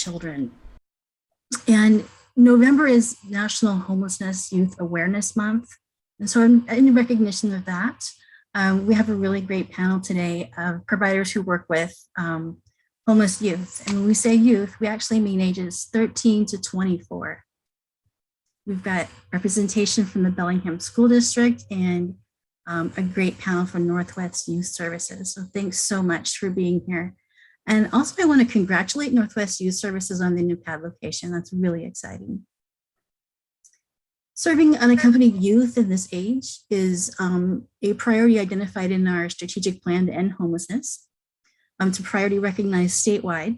children. And November is National Homelessness Youth Awareness Month. And so in recognition of that, we have a really great panel today of providers who work with homeless youth. And when we say youth, we actually mean ages 13 to 24. We've got representation from the Bellingham School District and a great panel from Northwest Youth Services. So thanks so much for being here. And also I want to congratulate Northwest Youth Services on the new CAD location. That's really exciting. Serving unaccompanied youth in this age is a priority identified in our strategic plan to end homelessness. It's a priority recognized statewide.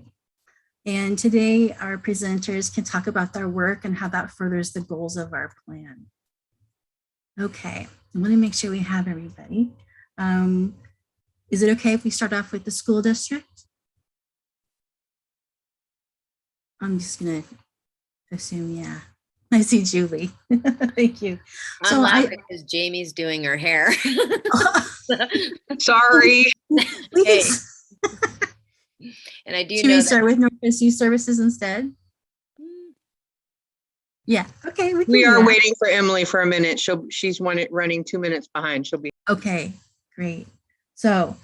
And today our presenters can talk about their work and how that furthers the goals of our plan. Okay, I want to make sure we have everybody. Is it okay if we start off with the school district? I'm just gonna assume, yeah. I see Julie. Thank you. I'm laughing because Jamie's doing her hair. Sorry. Hey. And I do Should know we start with Northwest Youth Services instead? Yeah, okay. We are waiting for Emily for a minute. She's running 2 minutes behind. She'll be. Okay, great. So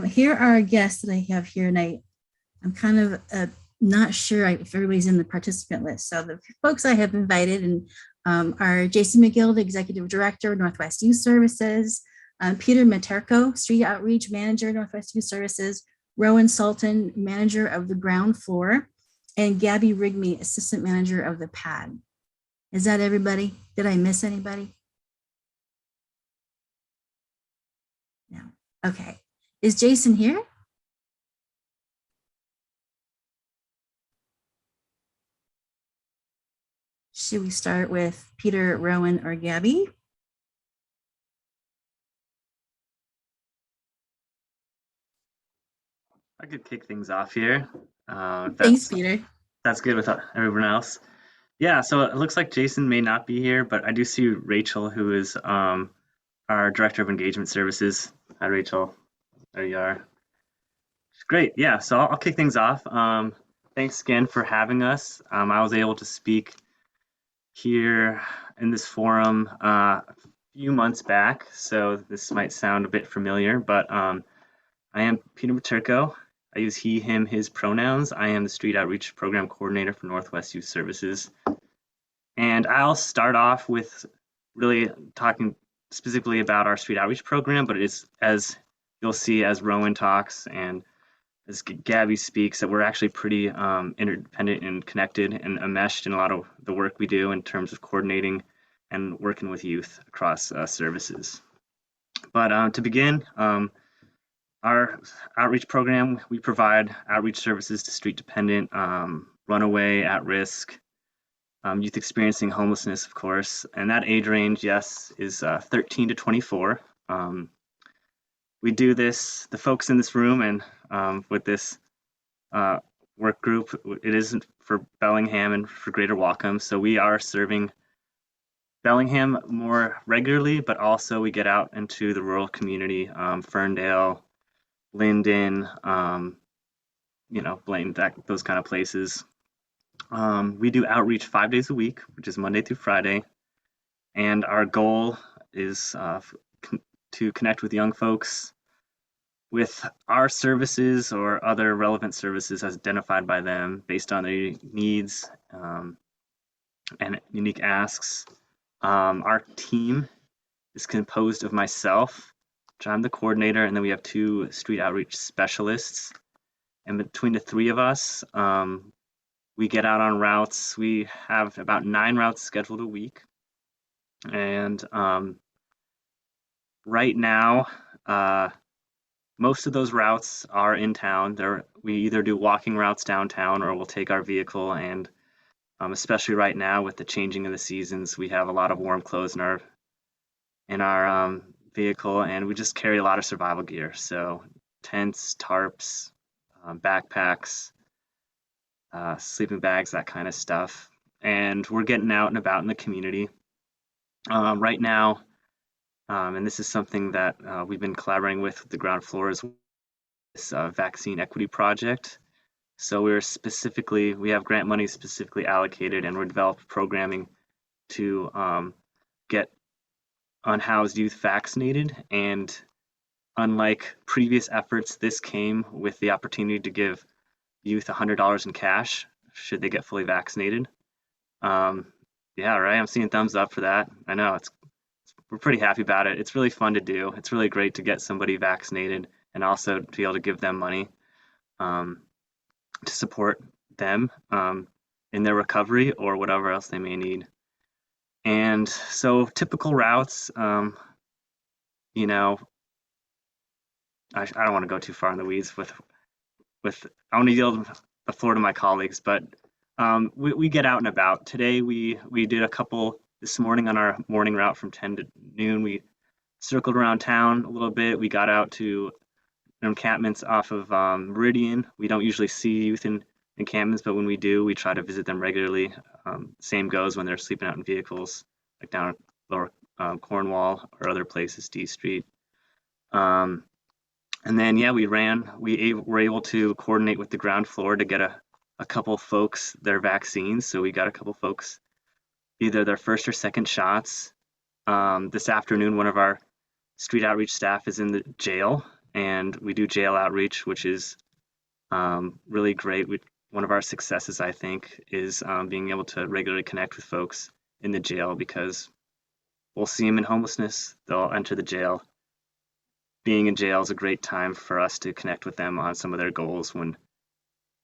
here are our guests that I have here, and I'm kind of not sure if everybody's in the participant list. So the folks I have invited are Jason McGill, the Executive Director, Northwest Youth Services, Peter Materko, Street Outreach Manager, Northwest Youth Services, Rowan Sultan, Manager of the Ground Floor, and Gabby Rigme, Assistant Manager of the PAD. Is that everybody? Did I miss anybody? No. Okay. Is Jason here? Should we start with Peter, Rowan, or Gabby? I could kick things off here. Thanks, Peter. That's good with everyone else. Yeah, so it looks like Jason may not be here, but I do see Rachel, who is our Director of Engagement Services. Hi, Rachel. There you are. Great. Yeah, so I'll kick things off. Thanks again for having us. I was able to speak here in this forum a few months back, so this might sound a bit familiar, but I am Peter Materko. I use he, him, his pronouns. I am the Street Outreach Program Coordinator for Northwest Youth Services. And I'll start off with really talking specifically about our Street Outreach Program, but it is, as you'll see as Rowan talks and as Gabby speaks, that we're actually pretty interdependent and connected and enmeshed in a lot of the work we do in terms of coordinating and working with youth across services. But to begin, our outreach program, we provide outreach services to street-dependent, runaway, at-risk, youth experiencing homelessness, of course. And that age range, yes, is 13 to 24. We do this, the folks in this room and with this work group, it isn't for Bellingham and for Greater Whatcom. So we are serving Bellingham more regularly, but also we get out into the rural community, Ferndale, Linden, Blaine, those kind of places. We do outreach 5 days a week, which is Monday through Friday. And our goal is to connect with young folks with our services or other relevant services as identified by them based on their needs and unique asks. Our team is composed of myself, I'm the coordinator, and then we have 2 street outreach specialists. And between the 3 of us, we get out on routes. We have about 9 routes scheduled a week. And right now, most of those routes are in town. We either do walking routes downtown or we'll take our vehicle. And especially right now with the changing of the seasons, we have a lot of warm clothes in our vehicle, and we just carry a lot of survival gear. So tents, tarps, backpacks, sleeping bags, that kind of stuff. And we're getting out and about in the community. Right now, and this is something that we've been collaborating with the ground floor, is this vaccine equity project. So we have grant money specifically allocated, and we're developing programming to get unhoused youth vaccinated. And unlike previous efforts, this came with the opportunity to give youth $100 in cash should they get fully vaccinated. Yeah, right. I'm seeing thumbs up for that. I know we're pretty happy about it. It's really fun to do. It's really great to get somebody vaccinated and also to be able to give them money to support them in their recovery or whatever else they may need. And so typical routes, you know, I don't want to go too far in the weeds with I want to yield the floor to my colleagues, but we get out and about. Today we did a couple this morning on our morning route from 10 to noon. We circled around town a little bit. We got out to encampments off of Meridian. We don't usually see youth in encampments, but when we do, we try to visit them regularly. Same goes when they're sleeping out in vehicles, like down at Lower Cornwall or other places, D Street. And then, yeah, we were able to coordinate with the ground floor to get a couple folks their vaccines. So we got a couple folks either their first or second shots. This afternoon, one of our street outreach staff is in the jail, and we do jail outreach, which is really great. One of our successes, I think, is being able to regularly connect with folks in the jail, because we'll see them in homelessness, they'll enter the jail. Being in jail is a great time for us to connect with them on some of their goals when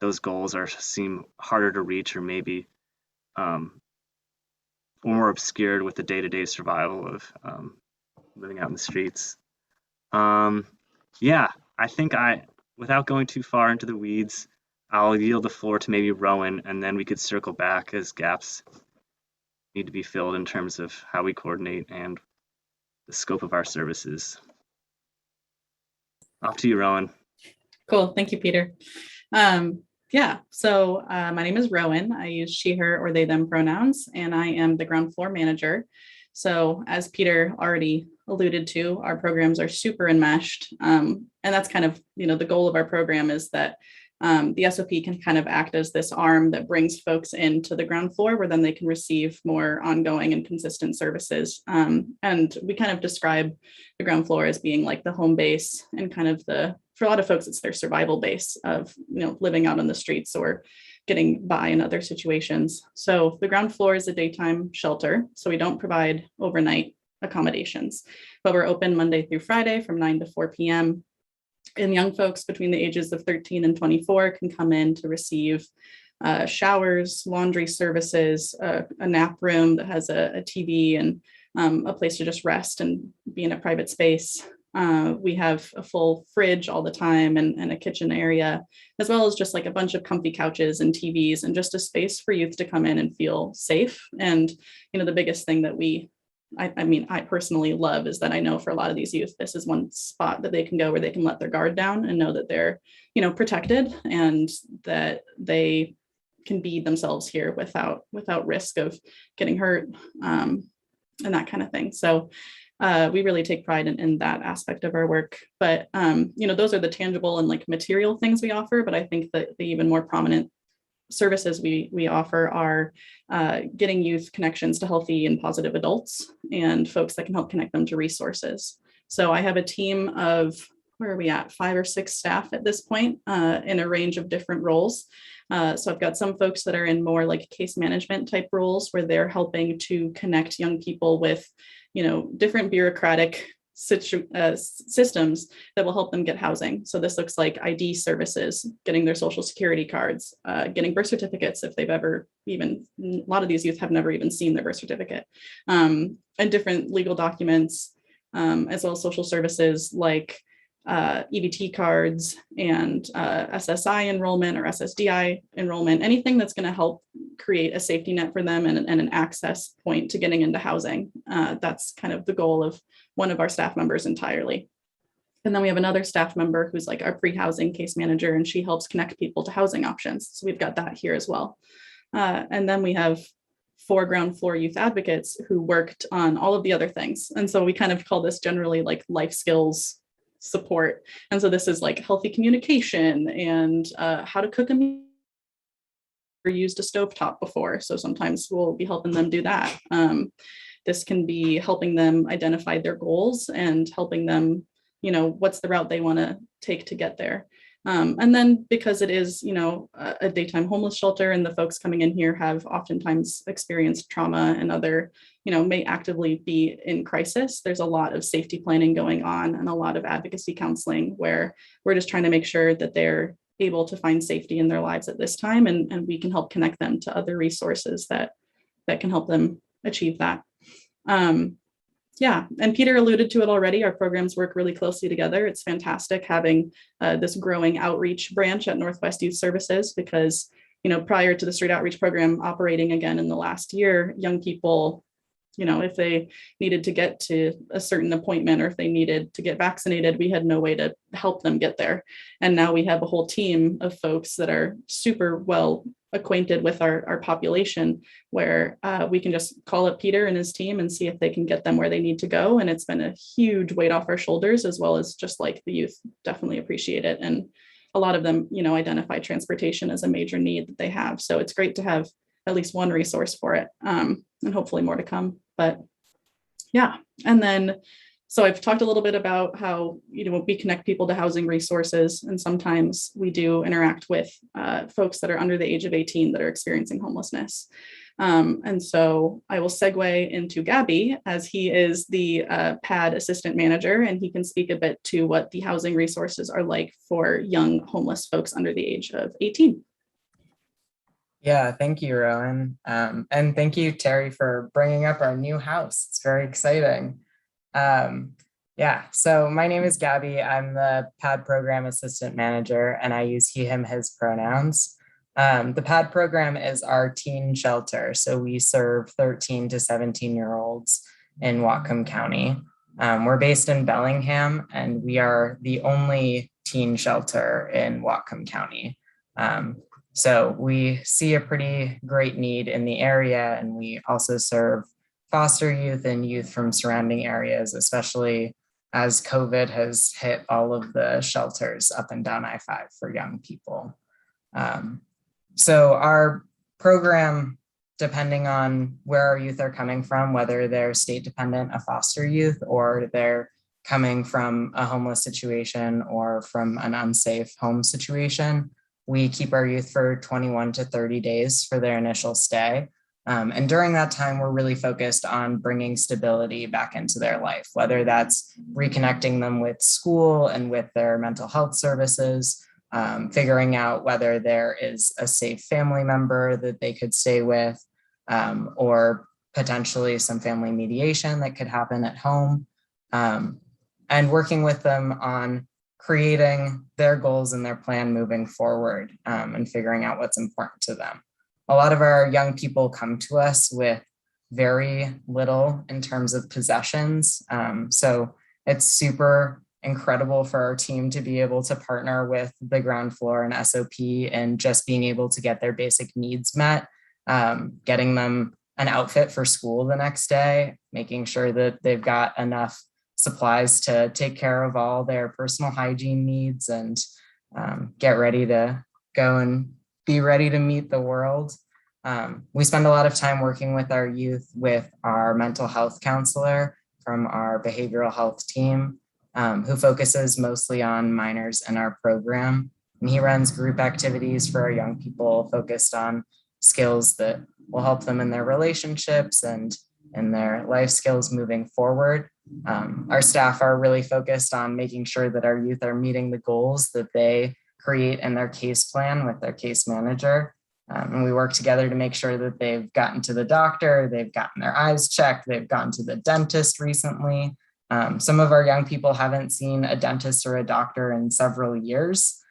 those goals seem harder to reach, or maybe more obscured with the day-to-day survival of living out in the streets. Yeah, I think without going too far into the weeds, I'll yield the floor to maybe Rowan, and then we could circle back as gaps need to be filled in terms of how we coordinate and the scope of our services. Off to you, Rowan. Cool. Thank you, Peter. Yeah, so my name is Rowan. I use she, her, or they, them pronouns, and I am the ground floor manager. So as Peter already alluded to, our programs are super enmeshed. And that's kind of, the goal of our program is that the SOP can kind of act as this arm that brings folks into the ground floor, where then they can receive more ongoing and consistent services. And we kind of describe the ground floor as being like the home base, and kind of for a lot of folks, it's their survival base of, living out on the streets or getting by in other situations. So the ground floor is a daytime shelter. So we don't provide overnight accommodations, but we're open Monday through Friday from 9 to 4 p.m. And young folks between the ages of 13 and 24 can come in to receive showers, laundry services, a nap room that has a TV and a place to just rest and be in a private space. We have a full fridge all the time and a kitchen area, as well as just like a bunch of comfy couches and TVs and just a space for youth to come in and feel safe. And, the biggest thing that I personally love is that I know for a lot of these youth, this is one spot that they can go where they can let their guard down and know that they're, protected, and that they can be themselves here without risk of getting hurt and that kind of thing. So we really take pride in that aspect of our work. But, those are the tangible and like material things we offer. But I think that the even more prominent services we offer are getting youth connections to healthy and positive adults, and folks that can help connect them to resources. So I have a team of, where are we at, 5 or 6 staff at this point in a range of different roles. So I've got some folks that are in more like case management type roles, where they're helping to connect young people with, different bureaucratic systems that will help them get housing. So this looks like ID services, getting their social security cards, getting birth certificates if they've ever a lot of these youth have never even seen their birth certificate, and different legal documents, as well as social services like EBT cards and SSI enrollment or SSDI enrollment, anything that's going to help create a safety net for them and an access point to getting into housing. That's kind of the goal of one of our staff members entirely. And then we have another staff member who's like our pre-housing case manager, and she helps connect people to housing options. So we've got that here as well. And then we have 4 ground floor youth advocates who worked on all of the other things. And so we kind of call this generally like life skills support. And so this is like healthy communication and how to cook a meal, or used a stovetop before. So sometimes we'll be helping them do that. This can be helping them identify their goals and helping them, what's the route they want to take to get there. And then because it is, a daytime homeless shelter and the folks coming in here have oftentimes experienced trauma and other, may actively be in crisis. There's a lot of safety planning going on and a lot of advocacy counseling where we're just trying to make sure that they're able to find safety in their lives at this time. And we can help connect them to other resources that can help them achieve that. Yeah, and Peter alluded to it already. Our programs work really closely together. It's fantastic having this growing outreach branch at Northwest Youth Services because, prior to the street outreach program operating again in the last year, young people, if they needed to get to a certain appointment or if they needed to get vaccinated, we had no way to help them get there. And now we have a whole team of folks that are super well acquainted with our population where we can just call up Peter and his team and see if they can get them where they need to go. And it's been a huge weight off our shoulders, as well as just like the youth definitely appreciate it. And a lot of them, identify transportation as a major need that they have. So it's great to have at least one resource for it, and hopefully more to come. But yeah, and then so I've talked a little bit about how, we connect people to housing resources, and sometimes we do interact with folks that are under the age of 18 that are experiencing homelessness. And so I will segue into Gabby as he is the PAD assistant manager, and he can speak a bit to what the housing resources are like for young homeless folks under the age of 18. Yeah, thank you, Rowan. And thank you, Terry, for bringing up our new house. It's very exciting. Yeah, so my name is Gabby. I'm the PAD program assistant manager, and I use he, him, his pronouns. The PAD program is our teen shelter. So we serve 13 to 17-year-olds in Whatcom County. We're based in Bellingham, and we are the only teen shelter in Whatcom County. So we see a pretty great need in the area, and we also serve foster youth and youth from surrounding areas, especially as COVID has hit all of the shelters up and down I-5 for young people. So our program, depending on where our youth are coming from, whether they're state dependent, a foster youth, or they're coming from a homeless situation or from an unsafe home situation, we keep our youth for 21 to 30 days for their initial stay. And during that time, we're really focused on bringing stability back into their life, whether that's reconnecting them with school and with their mental health services, figuring out whether there is a safe family member that they could stay with, or potentially some family mediation that could happen at home, and working with them on creating their goals and their plan moving forward, and figuring out what's important to them. A lot of our young people come to us with very little in terms of possessions. So it's super incredible for our team to be able to partner with the ground floor and SOP and just being able to get their basic needs met, getting them an outfit for school the next day, making sure that they've got enough supplies to take care of all their personal hygiene needs and get ready to go and be ready to meet the world. We spend a lot of time working with our youth with our mental health counselor from our behavioral health team, who focuses mostly on minors in our program. And he runs group activities for our young people focused on skills that will help them in their relationships and in their life skills moving forward. Our staff are really focused on making sure that our youth are meeting the goals that they create in their case plan with their case manager. And we work together to make sure that they've gotten to the doctor, they've gotten their eyes checked, they've gone to the dentist recently. Some of our young people haven't seen a dentist or a doctor in several years.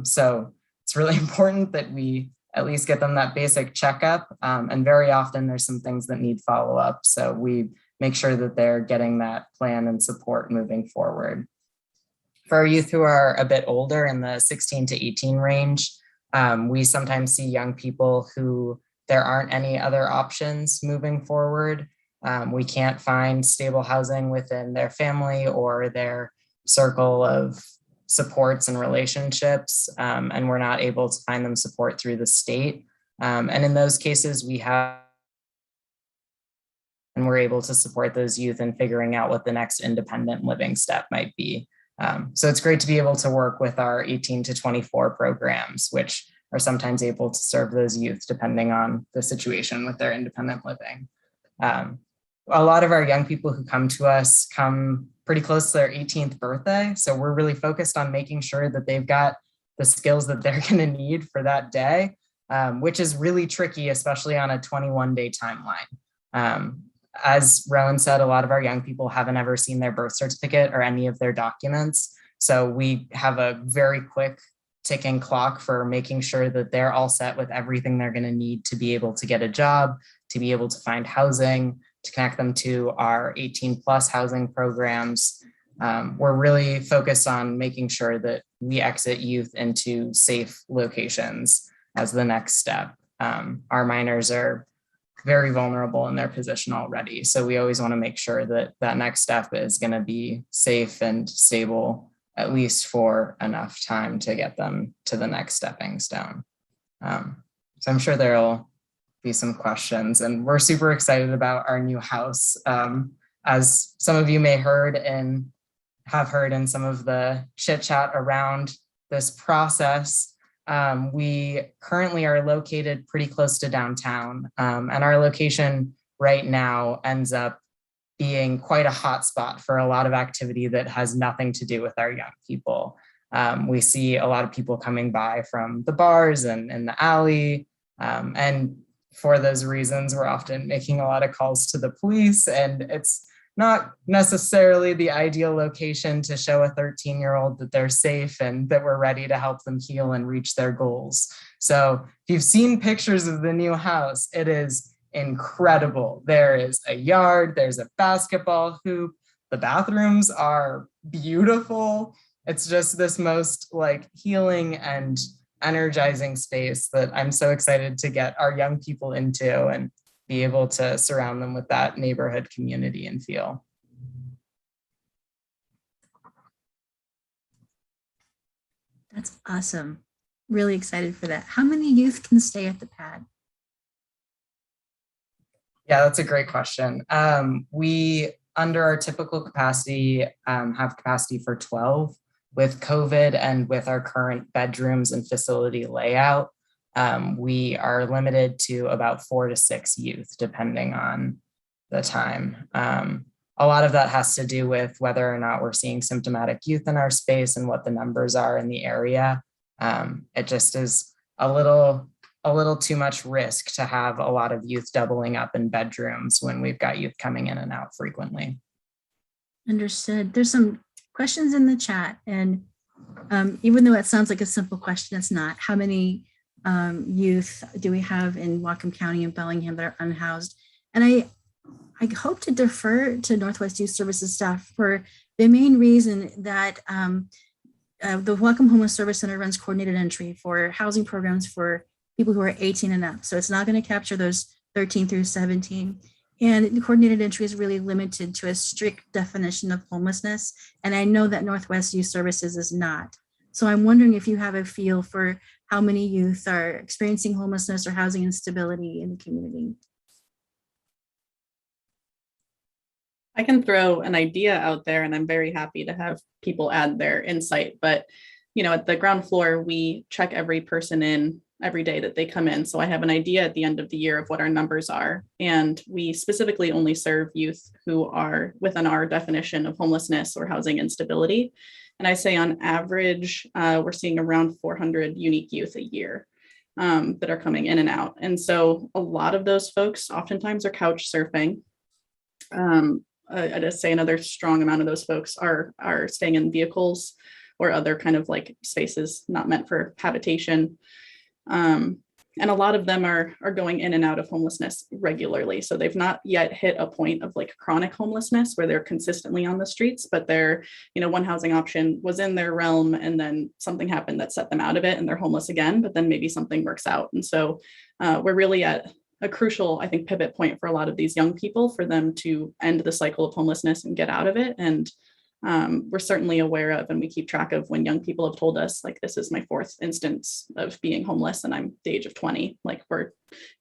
So it's really important that we at least get them that basic checkup. And very often there's some things that need follow-up. So we make sure that they're getting that plan and support moving forward. For our youth who are a bit older in the 16 to 18 range, we sometimes see young people who there aren't any other options moving forward. We can't find stable housing within their family or their circle of supports and relationships, and we're not able to find them support through the state. And in those cases, we're able to support those youth in figuring out what the next independent living step might be. So it's great to be able to work with our 18 to 24 programs, which are sometimes able to serve those youth depending on the situation with their independent living. A lot of our young people who come to us come pretty close to their 18th birthday. So we're really focused on making sure that they've got the skills that they're going to need for that day, which is really tricky, especially on a 21-day timeline. As Rowan said, a lot of our young people haven't ever seen their birth certificate or any of their documents. So we have a very quick ticking clock for making sure that they're all set with everything they're going to need to be able to get a job, to be able to find housing, to connect them to our 18+ housing programs. We're really focused on making sure that we exit youth into safe locations as the next step. Our minors are very vulnerable in their position already. So we always want to make sure that that next step is going to be safe and stable, at least for enough time to get them to the next stepping stone. So I'm sure there'll be some questions, and we're super excited about our new house. As some of you may have heard in some of the chit chat around this process, we currently are located pretty close to downtown, and our location right now ends up being quite a hot spot for a lot of activity that has nothing to do with our young people. We see a lot of people coming by from the bars and in the alley, and for those reasons, we're often making a lot of calls to the police, and it's not necessarily the ideal location to show a 13-year-old that they're safe and that we're ready to help them heal and reach their goals. So if you've seen pictures of the new house, it is incredible. There is a yard, there's a basketball hoop, the bathrooms are beautiful. It's just this most like healing and energizing space that I'm so excited to get our young people into and be able to surround them with that neighborhood community and feel. That's awesome. Really excited for that. How many youth can stay at the pad? Yeah, that's a great question. We, under our typical capacity, have capacity for 12. With COVID and with our current bedrooms and facility layout, we are limited to about 4 to 6 youth, depending on the time. A lot of that has to do with whether or not we're seeing symptomatic youth in our space and what the numbers are in the area. It just is a little too much risk to have a lot of youth doubling up in bedrooms when we've got youth coming in and out frequently. Understood. There's some questions in the chat, and even though it sounds like a simple question, it's not. How many youth do we have in Whatcom County and Bellingham that are unhoused? And I hope to defer to Northwest Youth Services staff for the main reason that the Whatcom Homeless Service Center runs coordinated entry for housing programs for people who are 18 and up. So it's not going to capture those 13 through 17. And the coordinated entry is really limited to a strict definition of homelessness. And I know that Northwest Youth Services is not. So I'm wondering if you have a feel for how many youth are experiencing homelessness or housing instability in the community. I can throw an idea out there, and I'm very happy to have people add their insight. But, at the ground floor, we check every person in every day that they come in. So I have an idea at the end of the year of what our numbers are. And we specifically only serve youth who are within our definition of homelessness or housing instability. And I say on average, we're seeing around 400 unique youth a year that are coming in and out. And so a lot of those folks oftentimes are couch surfing. I just say another strong amount of those folks are staying in vehicles or other kind of like spaces not meant for habitation. And a lot of them are going in and out of homelessness regularly. So they've not yet hit a point of like chronic homelessness where they're consistently on the streets, but they're, one housing option was in their realm and then something happened that set them out of it and they're homeless again, but then maybe something works out. And so we're really at a crucial, I think, pivot point for a lot of these young people for them to end the cycle of homelessness and get out of it. And we're certainly aware of, and we keep track of when young people have told us, like, this is my fourth instance of being homeless and I'm the age of 20. Like, we're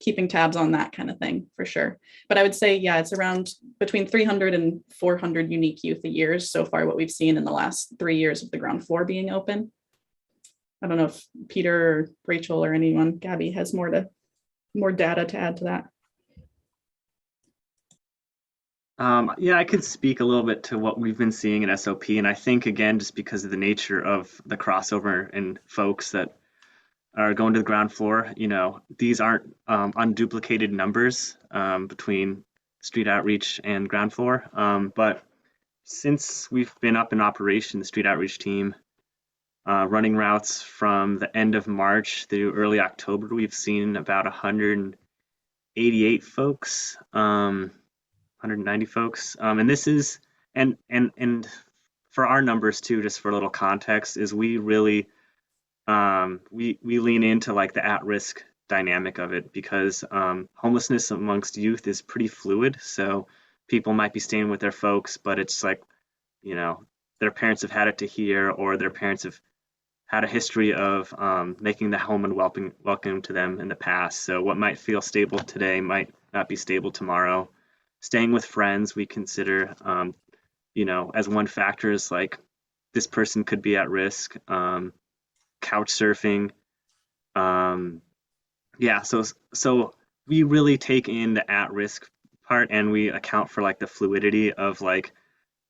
keeping tabs on that kind of thing for sure. But I would say, yeah, it's around between 300 and 400 unique youth a year so far, what we've seen in the last 3 years of the ground floor being open. I don't know if Peter or Rachel or anyone, Gabby, has more data to add to that. Yeah, I could speak a little bit to what we've been seeing in SOP. And I think, again, just because of the nature of the crossover and folks that are going to the ground floor, these aren't unduplicated numbers between street outreach and ground floor. But since we've been up in operation, the street outreach team, running routes from the end of March through early October, we've seen about 188 folks. 190 folks. And this is, and for our numbers too, just for a little context, is we really, we lean into like the at-risk dynamic of it, because homelessness amongst youth is pretty fluid. So people might be staying with their folks, but it's like, their parents have had it to here, or their parents have had a history of making the home and welcome to them in the past. So what might feel stable today might not be stable tomorrow. Staying with friends, we consider, as one factor, is like this person could be at risk. Couch surfing, so we really take in the at-risk part, and we account for like the fluidity of like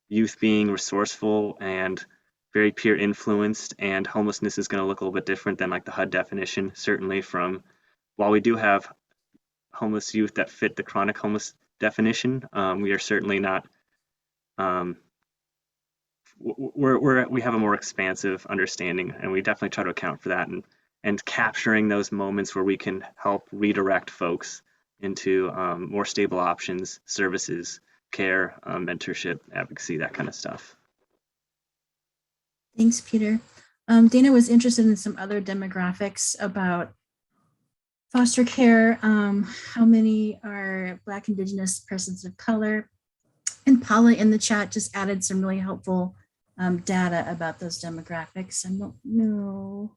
youth being resourceful and very peer influenced, and homelessness is going to look a little bit different than like the HUD definition. Certainly, from while we do have homeless youth that fit the chronic homeless definition, we are certainly not. We have a more expansive understanding, and we definitely try to account for that, and capturing those moments where we can help redirect folks into more stable options, services, care, mentorship, advocacy, that kind of stuff. Thanks, Peter. Dana was interested in some other demographics about foster care, how many are Black, Indigenous, persons of color. And Paula in the chat just added some really helpful data about those demographics. I don't know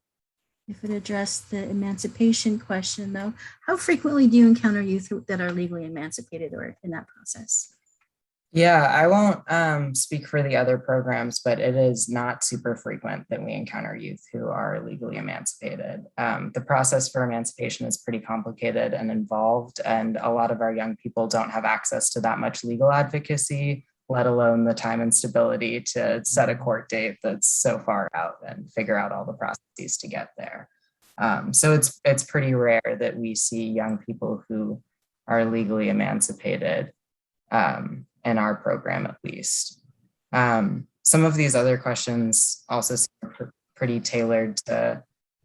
if it addressed the emancipation question, though. How frequently do you encounter youth that are legally emancipated or in that process? Yeah, I won't speak for the other programs, but it is not super frequent that we encounter youth who are legally emancipated. The process for emancipation is pretty complicated and involved, and a lot of our young people don't have access to that much legal advocacy, let alone the time and stability to set a court date that's so far out and figure out all the processes to get there. So it's pretty rare that we see young people who are legally emancipated in our program, at least. Some of these other questions also seem pretty tailored to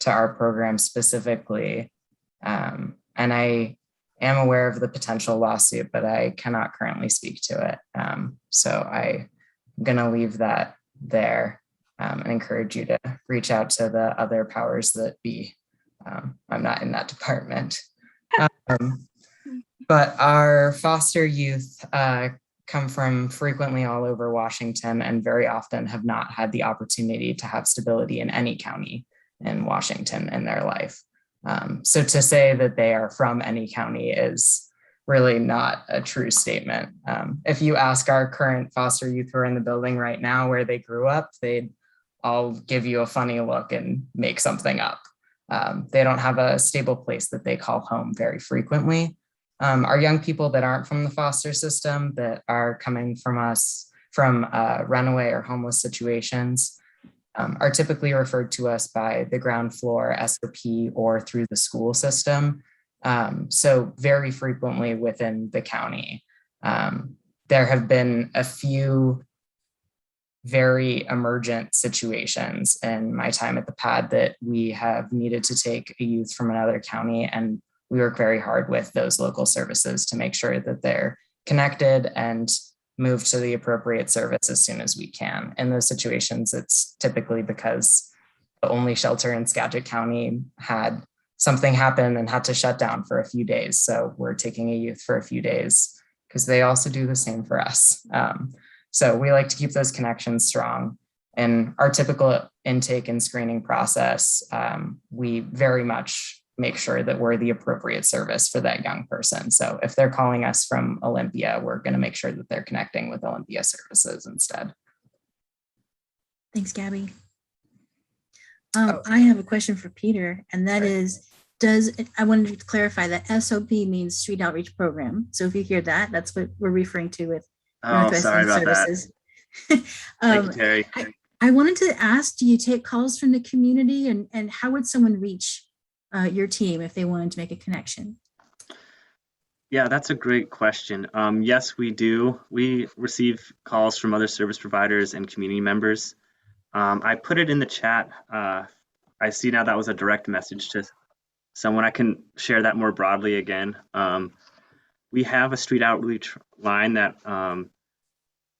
our program specifically. And I am aware of the potential lawsuit, but I cannot currently speak to it. So I'm gonna leave that there and encourage you to reach out to the other powers that be. I'm not in that department. But our foster youth come from frequently all over Washington, and very often have not had the opportunity to have stability in any county in Washington in their life. So to say that they are from any county is really not a true statement. If you ask our current foster youth who are in the building right now where they grew up, they'd all give you a funny look and make something up. They don't have a stable place that they call home very frequently. Our young people that aren't from the foster system, that are coming from us from runaway or homeless situations, are typically referred to us by the ground floor SOP or through the school system. So very frequently within the county. There have been a few very emergent situations in my time at the pad that we have needed to take a youth from another county, and we work very hard with those local services to make sure that they're connected and moved to the appropriate service as soon as we can. In those situations, it's typically because the only shelter in Skagit County had something happen and had to shut down for a few days. So we're taking a youth for a few days because they also do the same for us. So we like to keep those connections strong. In our typical intake and screening process, we very much make sure that we're the appropriate service for that young person. So if they're calling us from Olympia, we're going to make sure that they're connecting with Olympia services instead. Thanks, Gabby. I have a question for Peter, and that is, I wanted to clarify that SOP means Street Outreach Program. So if you hear that, that's what we're referring to with Northwest sorry Youth about Services. Thank you, Terry. I wanted to ask, do you take calls from the community, and how would someone reach your team if they wanted to make a connection? Yeah, that's a great question. Yes, we do. We receive calls from other service providers and community members. I put it in the chat. I see now that was a direct message to someone. I can share that more broadly again. We have a street outreach line that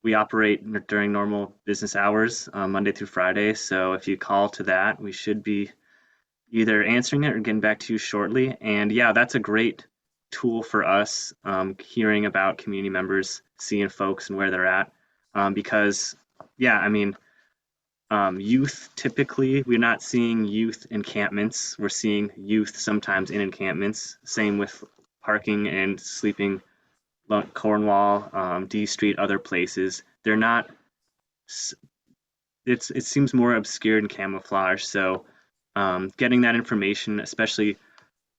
we operate during normal business hours, Monday through Friday. So if you call to that, we should be either answering it or getting back to you shortly. And yeah, that's a great tool for us, hearing about community members, seeing folks and where they're at. Because yeah, I mean, youth, typically, we're not seeing youth encampments. We're seeing youth sometimes in encampments. Same with parking and sleeping, Cornwall, D Street, other places. They're not, it seems more obscured and camouflaged. So getting that information, especially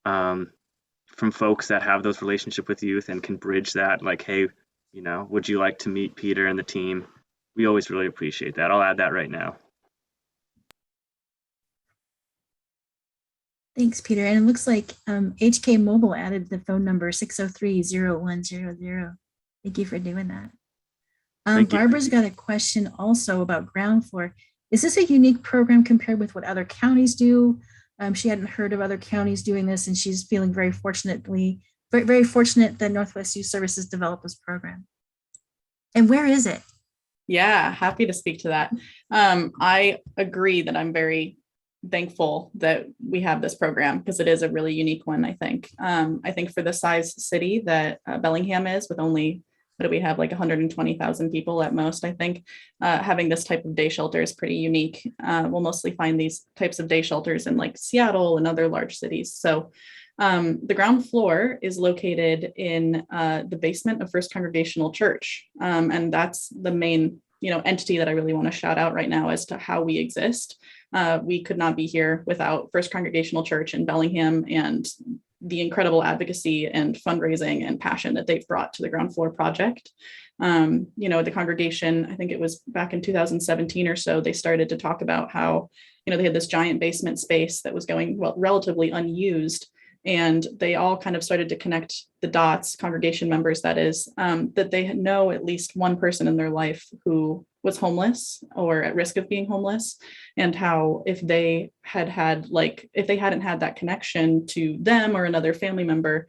from folks that have those relationships with youth and can bridge that, like, hey, would you like to meet Peter and the team? We always really appreciate that. I'll add that right now. Thanks, Peter. And it looks like HK Mobile added the phone number 603-0100. Thank you for doing that. Barbara's got a question also about ground floor. Is this a unique program compared with what other counties do? She hadn't heard of other counties doing this, and she's feeling very fortunate that Northwest Youth Services developed this program. And where is it? Yeah, happy to speak to that. I agree that I'm very thankful that we have this program because it is a really unique one, I think. I think for the size city that Bellingham is, with only, what do we have, like 120,000 people at most, I think, having this type of day shelter is pretty unique. We'll mostly find these types of day shelters in like Seattle and other large cities. So the ground floor is located in the basement of First Congregational Church. And that's the main, entity that I really want to shout out right now as to how we exist. We could not be here without First Congregational Church in Bellingham and the incredible advocacy and fundraising and passion that they've brought to the ground floor project. The congregation, I think it was back in 2017 or so, they started to talk about how, they had this giant basement space that was going, relatively unused. And they all kind of started to connect the dots, congregation members, that is, that they know at least one person in their life who was homeless or at risk of being homeless, and how if they hadn't had that connection to them or another family member,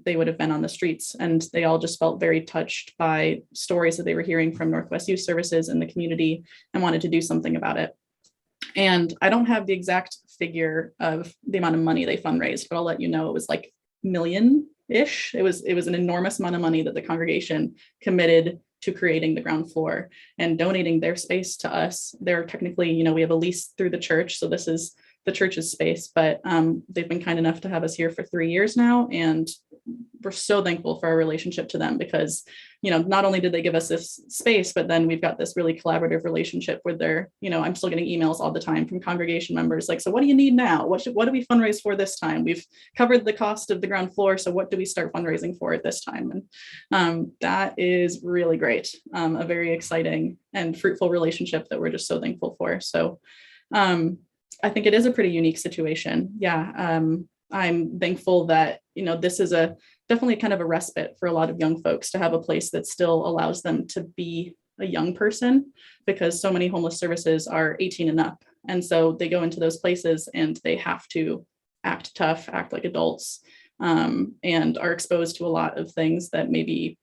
they would have been on the streets. And they all just felt very touched by stories that they were hearing from Northwest Youth Services in the community and wanted to do something about it. And I don't have the exact figure of the amount of money they fundraised, but I'll let you know it was like million-ish. It was an enormous amount of money that the congregation committed to creating the ground floor and donating their space to us. They're technically, we have a lease through the church, so this is the church's space, but they've been kind enough to have us here for 3 years now, and we're so thankful for our relationship to them because, not only did they give us this space, but then we've got this really collaborative relationship with their, I'm still getting emails all the time from congregation members like, so what do you need now? What do we fundraise for this time? We've covered the cost of the ground floor, so what do we start fundraising for at this time? And that is really great. A very exciting and fruitful relationship that we're just so thankful for. So I think it is a pretty unique situation. Yeah. I'm thankful that, this is definitely kind of a respite for a lot of young folks to have a place that still allows them to be a young person, because so many homeless services are 18 and up. And so they go into those places and they have to act tough, act like adults, and are exposed to a lot of things that maybe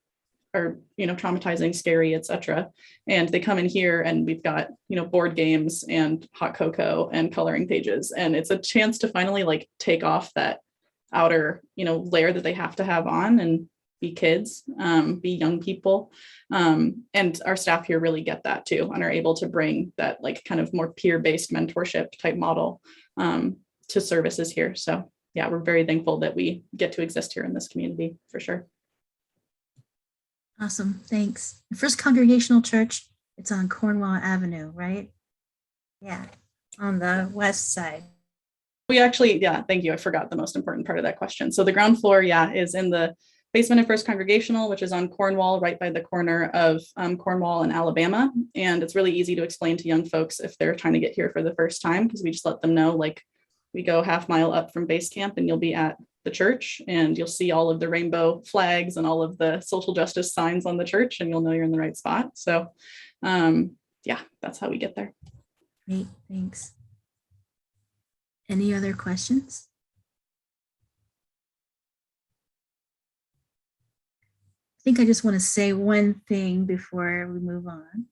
are, traumatizing, scary, etc. And they come in here and we've got, board games and hot cocoa and coloring pages. And it's a chance to finally take off that outer, layer that they have to have on and be kids, be young people. And our staff here really get that too, and are able to bring that like kind of more peer-based mentorship type model to services here. So yeah, we're very thankful that we get to exist here in this community for sure. Awesome, thanks. First Congregational Church, it's on Cornwall Avenue, right? Yeah, on the west side. We actually, yeah, thank you. I forgot the most important part of that question. So the ground floor, yeah, is in the basement of First Congregational, which is on Cornwall, right by the corner of Cornwall and Alabama. And it's really easy to explain to young folks if they're trying to get here for the first time, because we just let them know, like, we go half mile up from base camp and you'll be at the church, and you'll see all of the rainbow flags and all of the social justice signs on the church, and you'll know you're in the right spot. So yeah, that's how we get there. Great, thanks. Any other questions? I think I just want to say one thing before we move on.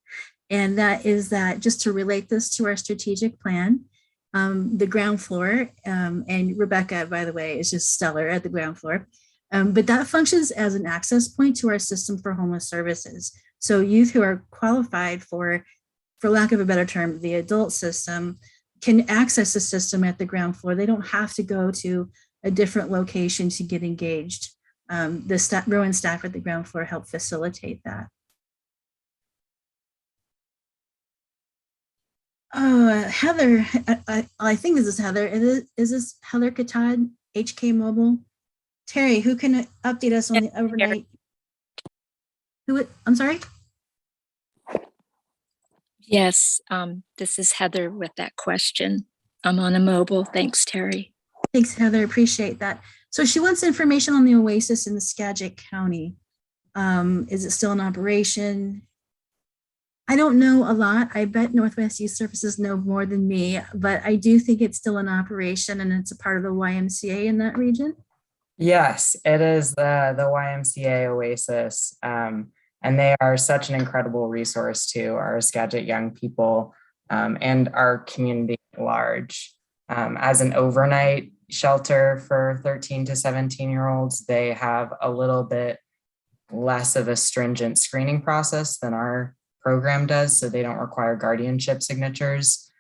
And that is that, just to relate this to our strategic plan, the ground floor, and Rebecca, by the way, is just stellar at the ground floor, but that functions as an access point to our system for homeless services. So youth who are qualified for lack of a better term, the adult system, can access the system at the ground floor. They don't have to go to a different location to get engaged. The Rowan staff at the ground floor help facilitate that. Heather, I think this is Heather. Is this Heather Katad, HK Mobile? Terry, who can update us on the overnight? I'm sorry? Yes, this is Heather with that question. I'm on a mobile. Thanks, Terry. Thanks, Heather. Appreciate that. So she wants information on the Oasis in the Skagit County. Is it still in operation? I don't know a lot. I bet Northwest Youth Services know more than me, but I do think it's still in operation, and it's a part of the YMCA in that region. Yes, it is the YMCA Oasis. And they are such an incredible resource to our Skagit young people and our community at large. As an overnight shelter for 13 to 17-year-olds, they have a little bit less of a stringent screening process than our program does. So they don't require guardianship signatures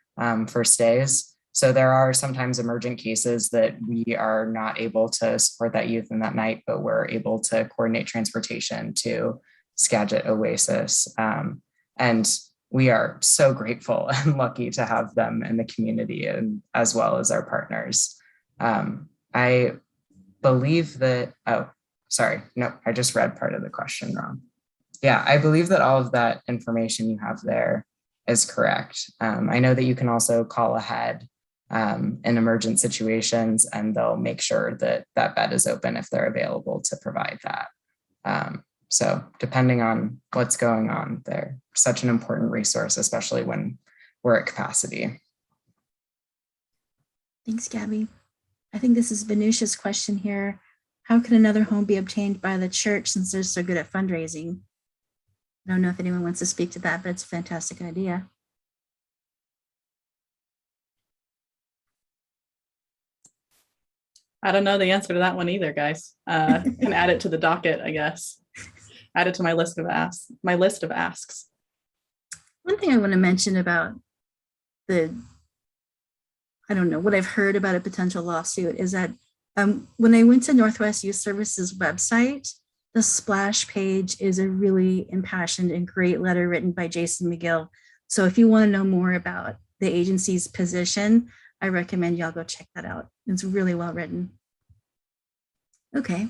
for stays. So there are sometimes emergent cases that we are not able to support that youth in that night, but we're able to coordinate transportation to Skagit Oasis. And we are so grateful and lucky to have them in the community, and as well as our partners. I believe that, oh, sorry, no, I just read part of the question wrong. Yeah, I believe that all of that information you have there is correct. I know that you can also call ahead in emergent situations, and they'll make sure that that bed is open if they're available to provide that. So depending on what's going on, they're such an important resource, especially when we're at capacity. Thanks, Gabby. I think this is Venusia's question here. How can another home be obtained by the church since they're so good at fundraising? I don't know if anyone wants to speak to that, but it's a fantastic idea. I don't know the answer to that one either, guys. Can add it to the docket, I guess. Add it to my list of asks. One thing I want to mention about I don't know, what I've heard about a potential lawsuit is that when I went to Northwest Youth Services website, the splash page is a really impassioned and great letter written by Jason McGill. So if you want to know more about the agency's position, I recommend y'all go check that out. It's really well written. Okay.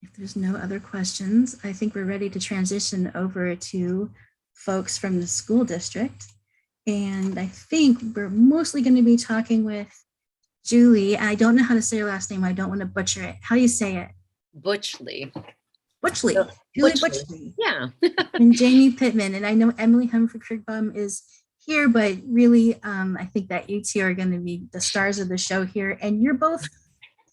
If there's no other questions, I think we're ready to transition over to folks from the school district. And I think we're mostly going to be talking with Julie. I don't know how to say your last name. I don't want to butcher it. How do you say it? Butchley. Butchley. So, Julie Butchley. Butchley. Yeah. And Jamie Pittman. And I know Emily Humphrey-Kriegbaum is here, but really, I think that you two are going to be the stars of the show here. And you're both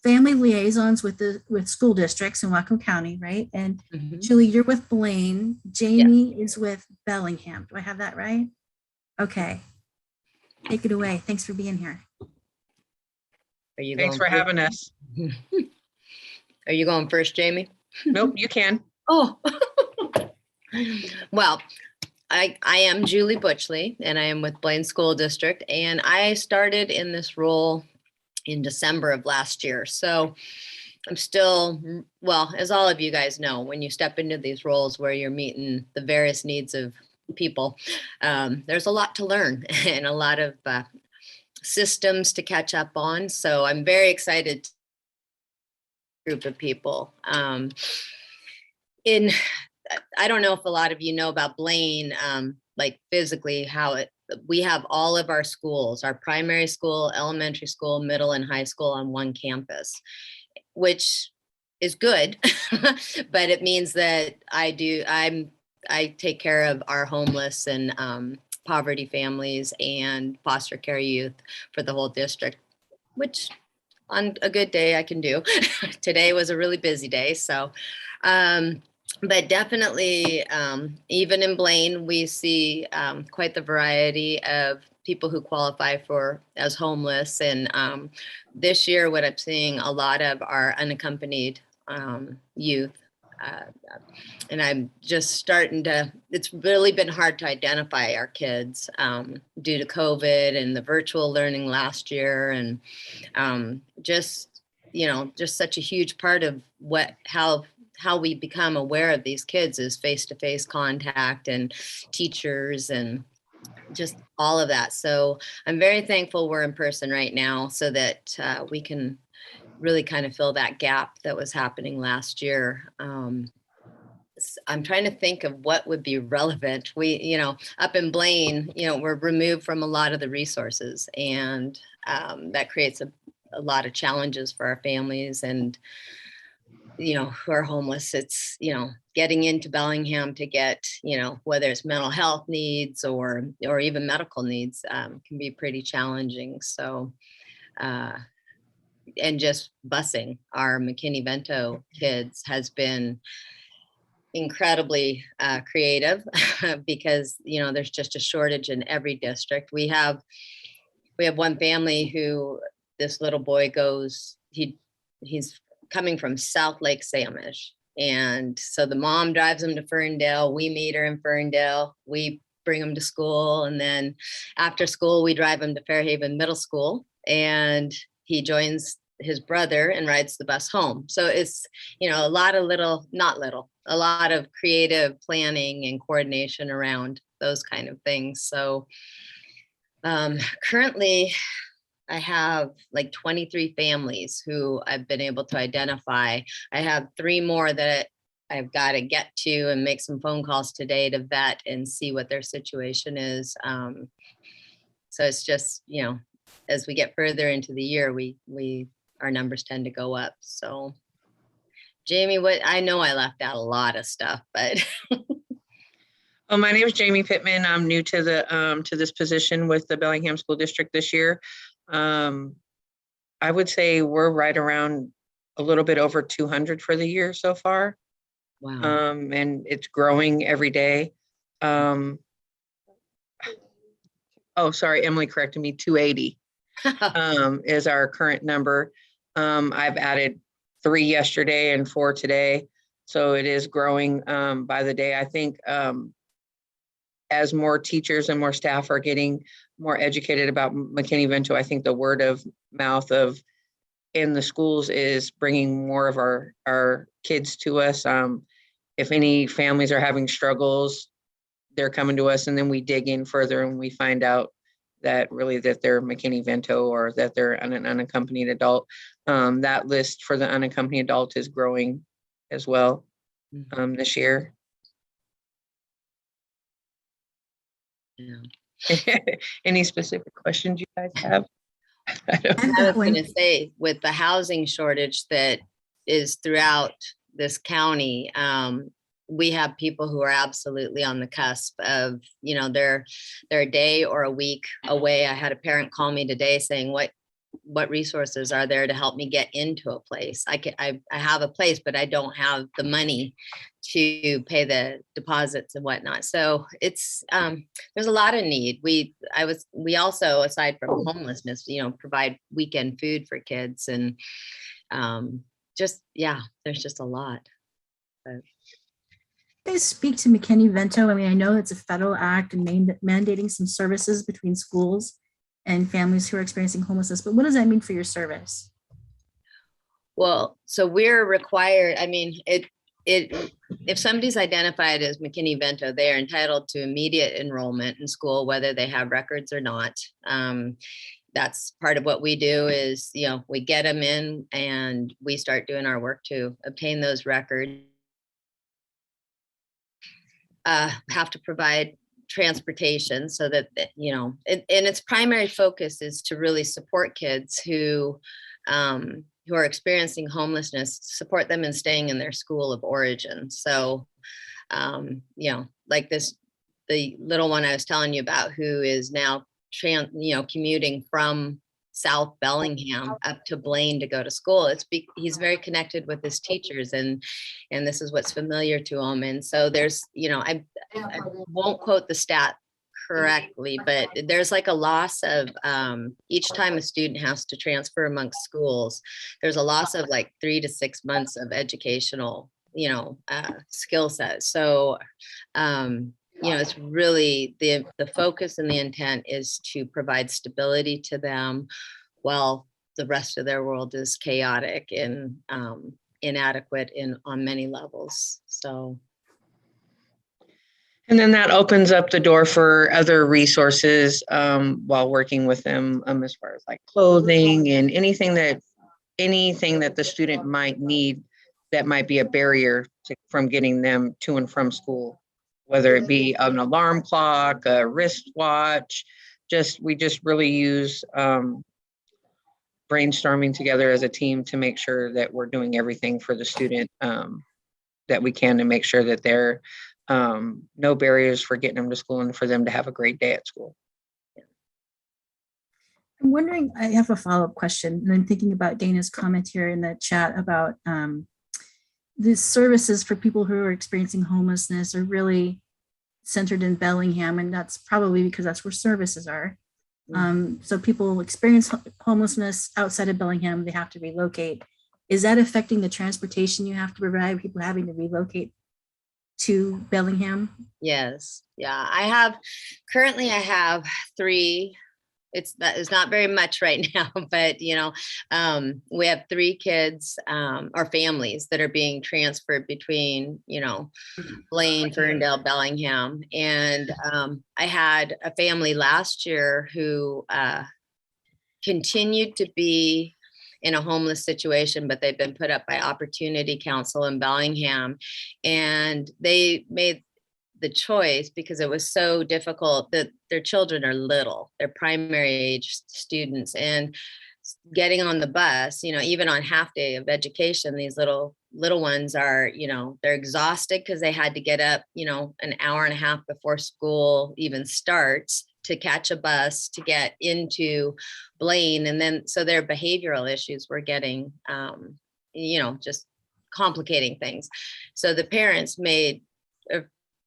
family liaisons with school districts in Whatcom County, right? And Julie, you're with Blaine. Jamie is with Bellingham. Do I have that right? Okay. Take it away. Thanks for being here. Are you Thanks for having us. Are Are you going first, Jamie? Nope, you can. Oh, well, I am Julie Butchley, and I am with Blaine School District, and I started in this role in December of last year. So I'm still, well, as all of you guys know, when you step into these roles where you're meeting the various needs of people, there's a lot to learn and a lot of systems to catch up on. So I'm very excited. Group of people. I don't know if a lot of you know about Blaine, like physically we have all of our schools, our primary school, elementary school, middle and high school on one campus, which is good, but it means that I take care of our homeless and poverty families and foster care youth for the whole district, which on a good day I can do. Today was a really busy day. So, but definitely, even in Blaine, we see quite the variety of people who qualify as homeless. And this year, what I'm seeing a lot of are unaccompanied youth. And I'm just starting it's really been hard to identify our kids due to COVID and the virtual learning last year. And just such a huge part of how we become aware of these kids is face-to-face contact and teachers and just all of that. So I'm very thankful we're in person right now so that we can really kind of fill that gap that was happening last year. I'm trying to think of what would be relevant. We, up in Blaine, we're removed from a lot of the resources, and that creates a lot of challenges for our families and, who are homeless. It's, getting into Bellingham to get, whether it's mental health needs or even medical needs can be pretty challenging. So, and just busing our McKinneyVento kids has been incredibly creative because there's just a shortage in every district. We have one family who this little boy he's coming from South Lake Samish, and so the mom drives him to Ferndale. We meet her in Ferndale. We bring him to school, and then after school we drive him to Fairhaven Middle School, and he joins his brother and rides the bus home. So it's, a lot of creative planning and coordination around those kind of things. So currently I have like 23 families who I've been able to identify. I have 3 more that I've got to get to and make some phone calls today to vet and see what their situation is. So it's just, as we get further into the year, our numbers tend to go up. So Jamie, I know I left out a lot of stuff, but. Well, my name is Jamie Pittman. I'm new to to this position with the Bellingham School District this year. I would say we're right around a little bit over 200 for the year so far. Wow. And it's growing every day. Oh, sorry, Emily corrected me, 280 is our current number. I've added 3 yesterday and 4 today. So it is growing by the day. I think as more teachers and more staff are getting more educated about McKinneyVento, I think the word of mouth in the schools is bringing more of our kids to us. If any families are having struggles, they're coming to us, and then we dig in further and we find out that they're McKinneyVento or that they're an unaccompanied adult. That list for the unaccompanied adult is growing as well this year. Yeah. Any specific questions you guys have? I was going to say, with the housing shortage that is throughout this county, we have people who are absolutely on the cusp of, they're a day or a week away. I had a parent call me today saying, what resources are there to help me get into a place? I have a place, but I don't have the money to pay the deposits and whatnot. So it's there's a lot of need. We also, aside from homelessness, provide weekend food for kids and just, yeah, there's just a lot. But You guys speak to McKinneyVento. I mean, I know it's a federal act and mandating some services between schools and families who are experiencing homelessness, but what does that mean for your service? well, so we're required, I mean, if somebody's identified as McKinneyVento, they are entitled to immediate enrollment in school, whether they have records or not. That's part of what we do is, we get them in and we start doing our work to obtain those records. Have to provide transportation so that, and its primary focus is to really support kids who are experiencing homelessness, support them in staying in their school of origin. So, like the little one I was telling you about who is now commuting from South Bellingham up to Blaine to go to school. He's very connected with his teachers, and this is what's familiar to him. And so there's, I won't quote the stat correctly, but there's like a loss of each time a student has to transfer amongst schools, there's a loss of like 3 to 6 months of educational, skill set. So, it's really the focus and the intent is to provide stability to them while the rest of their world is chaotic and inadequate on many levels. So. And then that opens up the door for other resources while working with them as far as like clothing and anything that the student might need that might be a barrier from getting them to and from school, whether it be an alarm clock, a wristwatch. We just really use brainstorming together as a team to make sure that we're doing everything for the student that we can to make sure that there no barriers for getting them to school and for them to have a great day at school. I'm wondering, I have a follow-up question, and I'm thinking about Dana's comment here in the chat about the services for people who are experiencing homelessness are really centered in Bellingham, and that's probably because that's where services are. So people experience homelessness outside of Bellingham, they have to relocate. Is that affecting the transportation you have to provide, people having to relocate to Bellingham? Yes. Yeah. Currently I have 3. That is not very much right now, but we have 3 kids or families that are being transferred between, Blaine, Ferndale, Bellingham. And I had a family last year who continued to be in a homeless situation, but they've been put up by Opportunity Council in Bellingham. And they made the choice because it was so difficult that their children are little, they're primary age students, and getting on the bus, even on half day of education, these little ones are, they're exhausted because they had to get up, an hour and a half before school even starts to catch a bus to get into Blaine. And then, so their behavioral issues were getting, just complicating things. So the parents made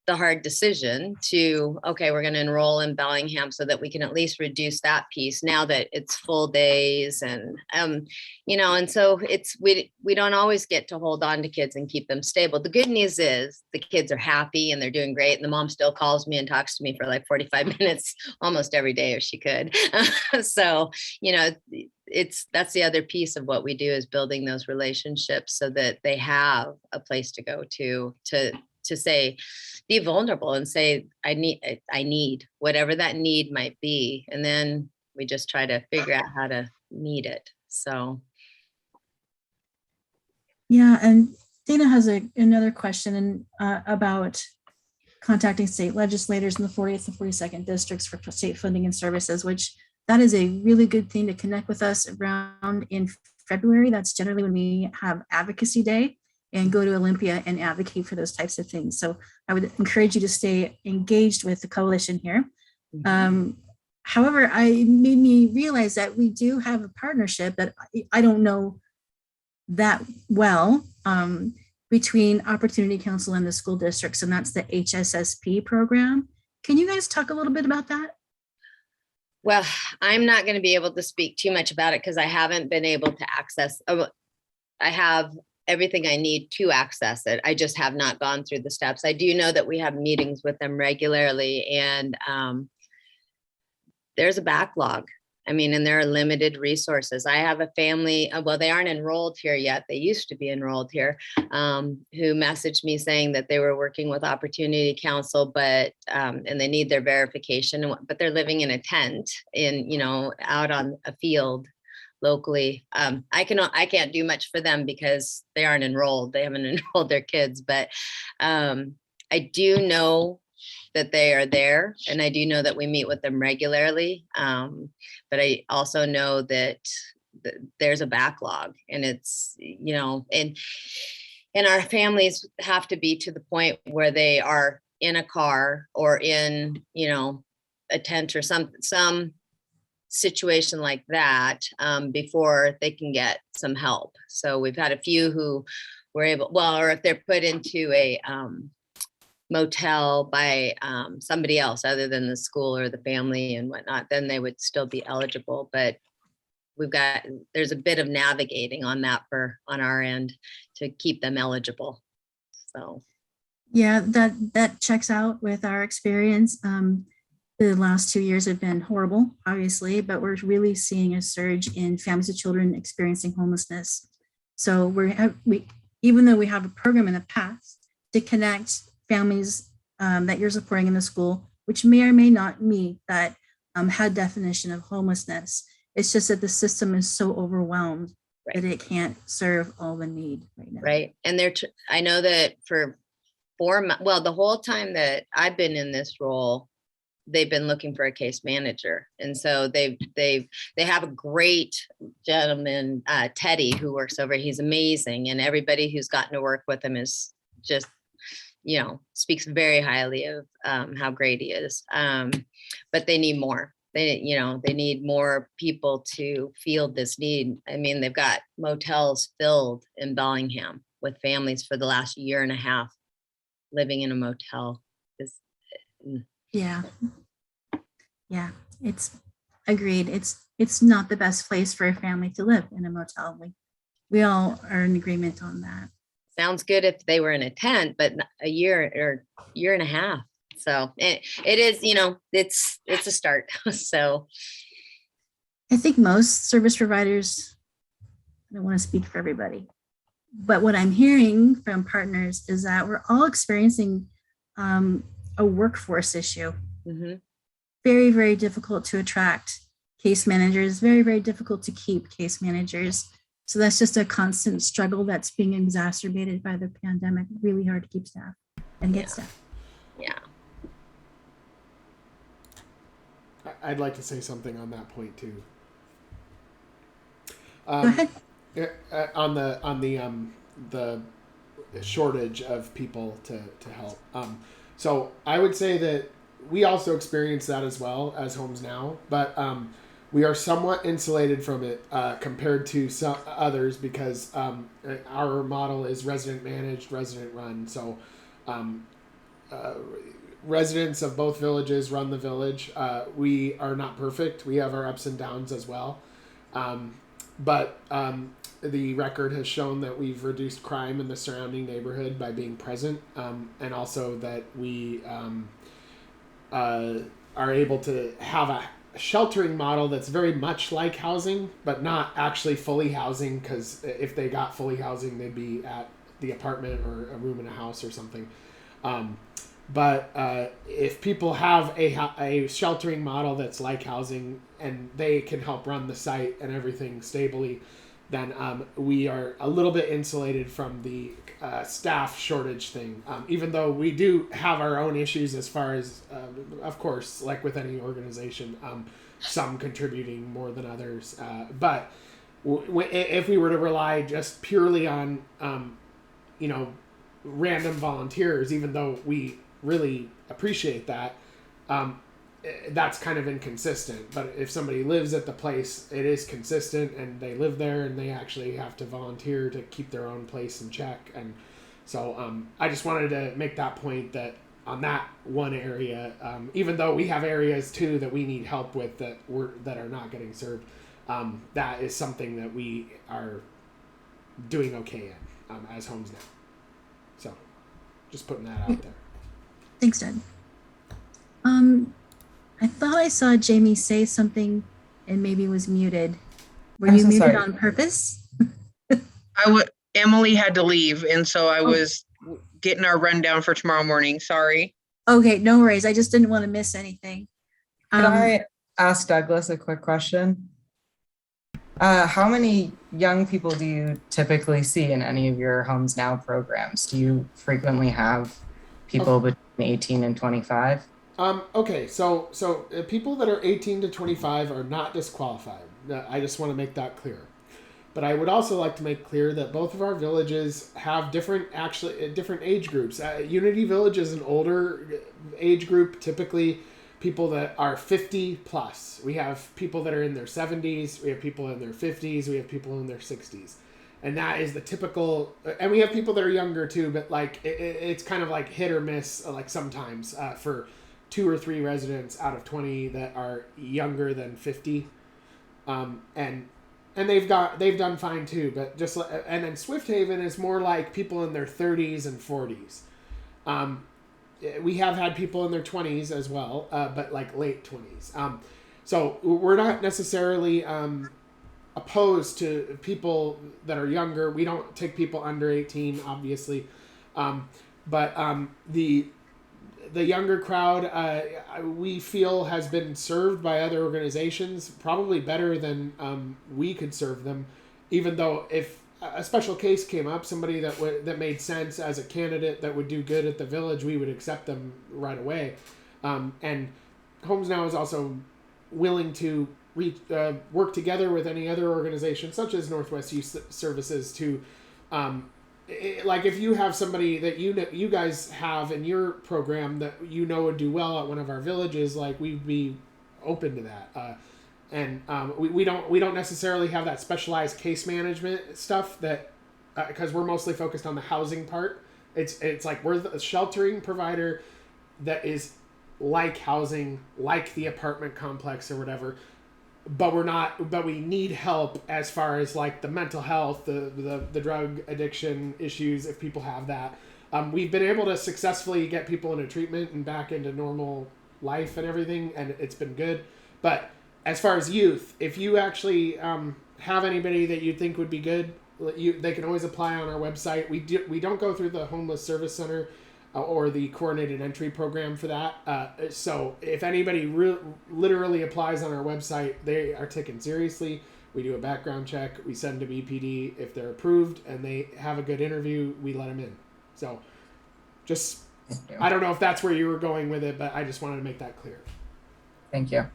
the hard decision to, okay, we're going to enroll in Bellingham so that we can at least reduce that piece now that it's full days. And, and so we don't always get to hold on to kids and keep them stable. The good news is the kids are happy and they're doing great. And the mom still calls me and talks to me for like 45 minutes almost every day if she could. So, that's the other piece of what we do is building those relationships so that they have a place to go to say, be vulnerable and say, I need whatever that need might be. And then we just try to figure out how to meet it. So. Yeah. And Dana has another question about contacting state legislators in the 40th and 42nd districts for state funding and services, which that is a really good thing to connect with us around in February. That's generally when we have advocacy day and go to Olympia and advocate for those types of things. So I would encourage you to stay engaged with the coalition here. However, it made me realize that we do have a partnership that I don't know that well between Opportunity Council and the school districts, and that's the HSSP program. Can you guys talk a little bit about that? Well, I'm not going to be able to speak too much about it because I haven't been able to access. I have everything I need to access it. I just have not gone through the steps. I do know that we have meetings with them regularly, and there's a backlog. I mean, and there are limited resources. I have a family, well, they aren't enrolled here yet. They used to be enrolled here, who messaged me saying that they were working with Opportunity Council, but, and they need their verification, but they're living in a tent in, you know, out on a field locally. I can't do much for them because they aren't enrolled. They haven't enrolled their kids, but I do know that they are there, and I do know that we meet with them regularly. But I also know that there's a backlog, and it's, you know, and our families have to be to the point where they are in a car or in, you know, a tent or some situation like that, before they can get some help. So we've had a few who were able, well, or if they're put into a motel by somebody else other than the school or the family and whatnot, then they would still be eligible. But there's a bit of navigating on that on our end to keep them eligible. So Yeah, that checks out with our experience. The last 2 years have been horrible, obviously, but we're really seeing a surge in families of children experiencing homelessness. So we even though we have a program in the past to connect families that you're supporting in the school, which may or may not meet that HUD definition of homelessness. It's just that the system is so overwhelmed that it can't serve all the need right now. Right. And I know that for 4 months, well, the whole time that I've been in this role, they've been looking for a case manager. And so they have a great gentleman, Teddy, who works over, he's amazing. And everybody who's gotten to work with him is just, you know, speaks very highly of how great he is. But they need more. They need more people to field this need. I mean, they've got motels filled in Bellingham with families for the last year and a half living in a motel. Yeah, it's agreed. It's not the best place for a family to live, in a motel. We all are in agreement on that. Sounds good if they were in a tent, but a year or year and a half. So it is, you know, it's a start. So I think most service providers, I don't want to speak for everybody, but what I'm hearing from partners is that we're all experiencing a workforce issue. Mm-hmm. Very, very difficult to attract case managers, very, very difficult to keep case managers. So that's just a constant struggle that's being exacerbated by the pandemic. Really hard to keep staff and get staff. Yeah. I'd like to say something on that point too. Go ahead. On the shortage of people to help. So I would say that we also experience that as well as Homes Now, but we are somewhat insulated from it compared to some others because our model is resident managed, resident run. So residents of both villages run the village. We are not perfect. We have our ups and downs as well. But the record has shown that we've reduced crime in the surrounding neighborhood by being present, and also that we are able to have a sheltering model that's very much like housing, but not actually fully housing, because if they got fully housing, they'd be at the apartment or a room in a house or something. But if people have a sheltering model that's like housing and they can help run the site and everything stably, then we are a little bit insulated from the staff shortage thing. Even though we do have our own issues as far as, of course, like with any organization, some contributing more than others. But if we were to rely just purely on, random volunteers, even though we really appreciate that, that's kind of inconsistent. But if somebody lives at the place, it is consistent and they live there and they actually have to volunteer to keep their own place in check. And so I just wanted to make that point, that on that one area, even though we have areas too that we need help with that are not getting served, that is something that we are doing okay in as homes now. So just putting that out there. Thanks, Doug. I thought I saw Jamie say something and maybe was muted. Were I'm you so muted sorry. on purpose? Emily had to leave, and so I was getting our rundown for tomorrow morning. Sorry. Okay, no worries. I just didn't want to miss anything. Could I ask Douglas a quick question? How many young people do you typically see in any of your Homes Now programs? Do you frequently have people between 18 and 25? Okay, so people that are 18 to 25 are not disqualified. I just want to make that clear. But I would also like to make clear that both of our villages have different age groups. Unity Village is an older age group, typically people that are 50 plus. We have people that are in their 70s, we have people in their 50s, we have people in their 60s. And that is the typical, and we have people that are younger too, but like it's kind of like hit or miss, like sometimes for 2 or 3 residents out of 20 that are younger than 50. And they've done fine too, but just, and then Swift Haven is more like people in their 30s and 40s. We have had people in their 20s as well, but like late 20s. So we're not necessarily opposed to people that are younger. We don't take people under 18, obviously. But the younger crowd, we feel has been served by other organizations probably better than we could serve them, even though if a special case came up, somebody that made sense as a candidate that would do good at the village, we would accept them right away. And Homes Now is also willing to work together with any other organization, such as Northwest Youth Services, to like if you have somebody that you guys have in your program that would do well at one of our villages, like we'd be open to that. We don't necessarily have that specialized case management stuff that because we're mostly focused on the housing part. It's like we're the sheltering provider that is like housing, like the apartment complex or whatever. But we need help as far as like the mental health, the drug addiction issues, if people have that. We've been able to successfully get people into treatment and back into normal life and everything, and it's been good. But as far as youth, if you actually have anybody that you think would be good, they can always apply on our website. We don't go through the Homeless Service Center or the coordinated entry program for that. So if anybody literally applies on our website, they are taken seriously. We do a background check. We send to BPD. If they're approved and they have a good interview, we let them in. So just, I don't know if that's where you were going with it, but I just wanted to make that clear. Thank you.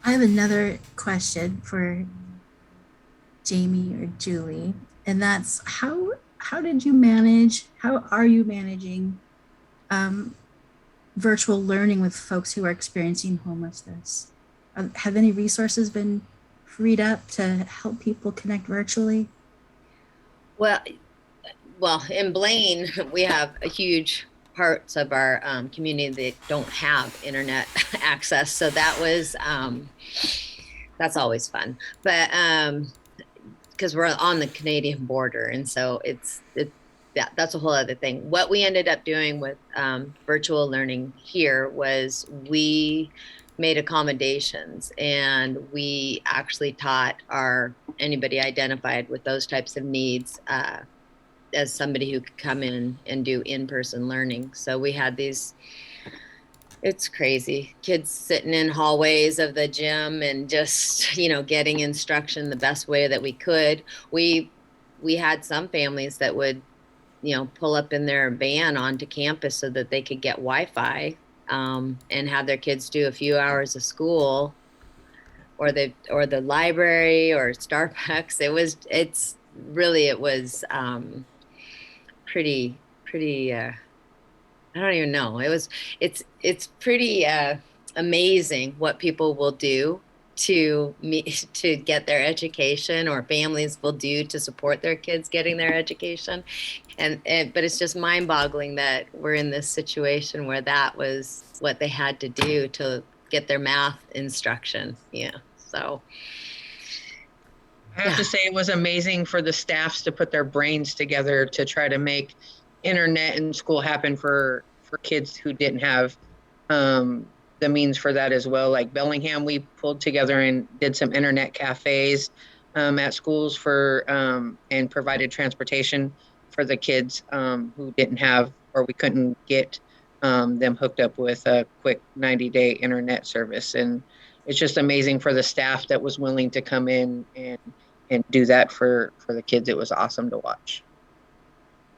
I have another question for Jamie or Julie, and that's how are you managing virtual learning with folks who are experiencing homelessness? Have any resources been freed up to help people connect virtually? Well, in Blaine, we have a huge parts of our community that don't have internet access. So that was, that's always fun. But because we're on the Canadian border. And so that's a whole other thing. What we ended up doing with virtual learning here was we made accommodations, and we actually taught anybody identified with those types of needs as somebody who could come in and do in-person learning. So we had these, it's crazy, kids sitting in hallways of the gym and just, getting instruction the best way that we could. We had some families that would, pull up in their van onto campus so that they could get Wi-Fi and have their kids do a few hours of school or the library or Starbucks. It was pretty I don't even know. It's pretty amazing what people will do to get their education, or families will do to support their kids getting their education. But it's just mind-boggling that we're in this situation where that was what they had to do to get their math instruction. Yeah. So I have to say it was amazing for the staffs to put their brains together to try to make internet in school happen for kids who didn't have the means for that as well. Like Bellingham, we pulled together and did some internet cafes at schools for and provided transportation for the kids who didn't have or we couldn't get them hooked up with a quick 90-day internet service. And it's just amazing for the staff that was willing to come in and do that for the kids. It was awesome to watch.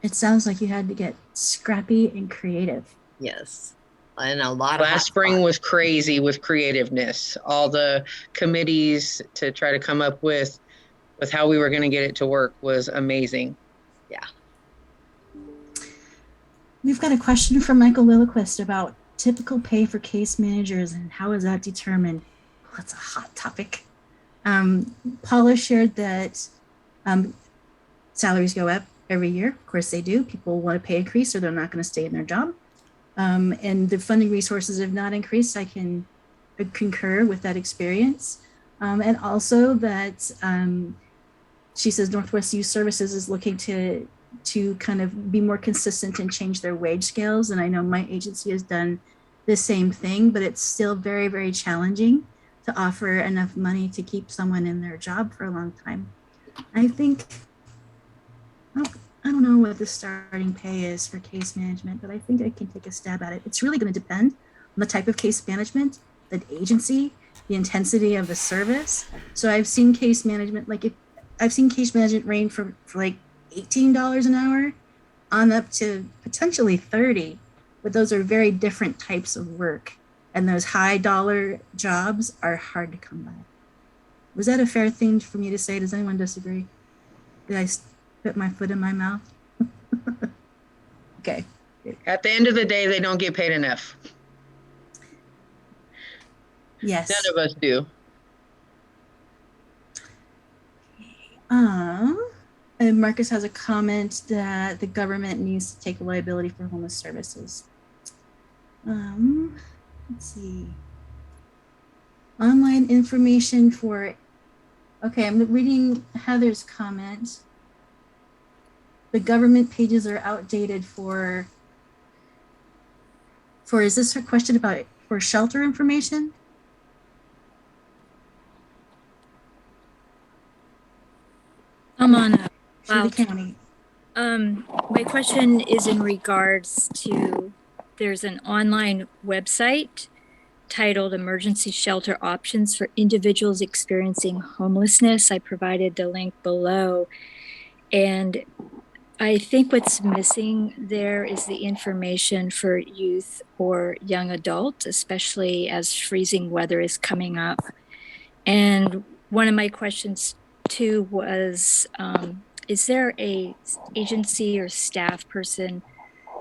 It sounds like you had to get scrappy and creative. Yes. And a lot of Last spring was crazy with creativeness. All the committees to try to come up with how we were going to get it to work was amazing. Yeah. We've got a question from Michael Lilliquist about typical pay for case managers and how is that determined? Oh, that's a hot topic. Paula shared that salaries go up every year. Of course they do. People want a pay increase or they're not going to stay in their job. And the funding resources have not increased. I can concur with that experience. And also that she says Northwest Youth Services is looking to kind of be more consistent and change their wage scales. And I know my agency has done the same thing, but it's still very, very challenging to offer enough money to keep someone in their job for a long time. I think, I don't know what the starting pay is for case management, but I think I can take a stab at it. It's really going to depend on the type of case management, the agency, the intensity of the service. So I've seen case management, I've seen case management range from like $18 an hour on up to potentially 30, but those are very different types of work. And those high dollar jobs are hard to come by. Was that a fair thing for me to say? Does anyone disagree? Did I put my foot in my mouth? Okay. At the end of the day, they don't get paid enough. Yes. None of us do. And Marcus has a comment that the government needs to take liability for homeless services. Let's see. Online information for, okay, I'm reading Heather's comment. The government pages are outdated for, is this her question about for shelter information? I'm on a For the county. my question is in regards to, there's an online website titled Emergency Shelter Options for Individuals Experiencing Homelessness. I provided the link below. And I think what's missing there is the information for youth or young adult, especially as freezing weather is coming up. And one of my questions too was, is there a agency or staff person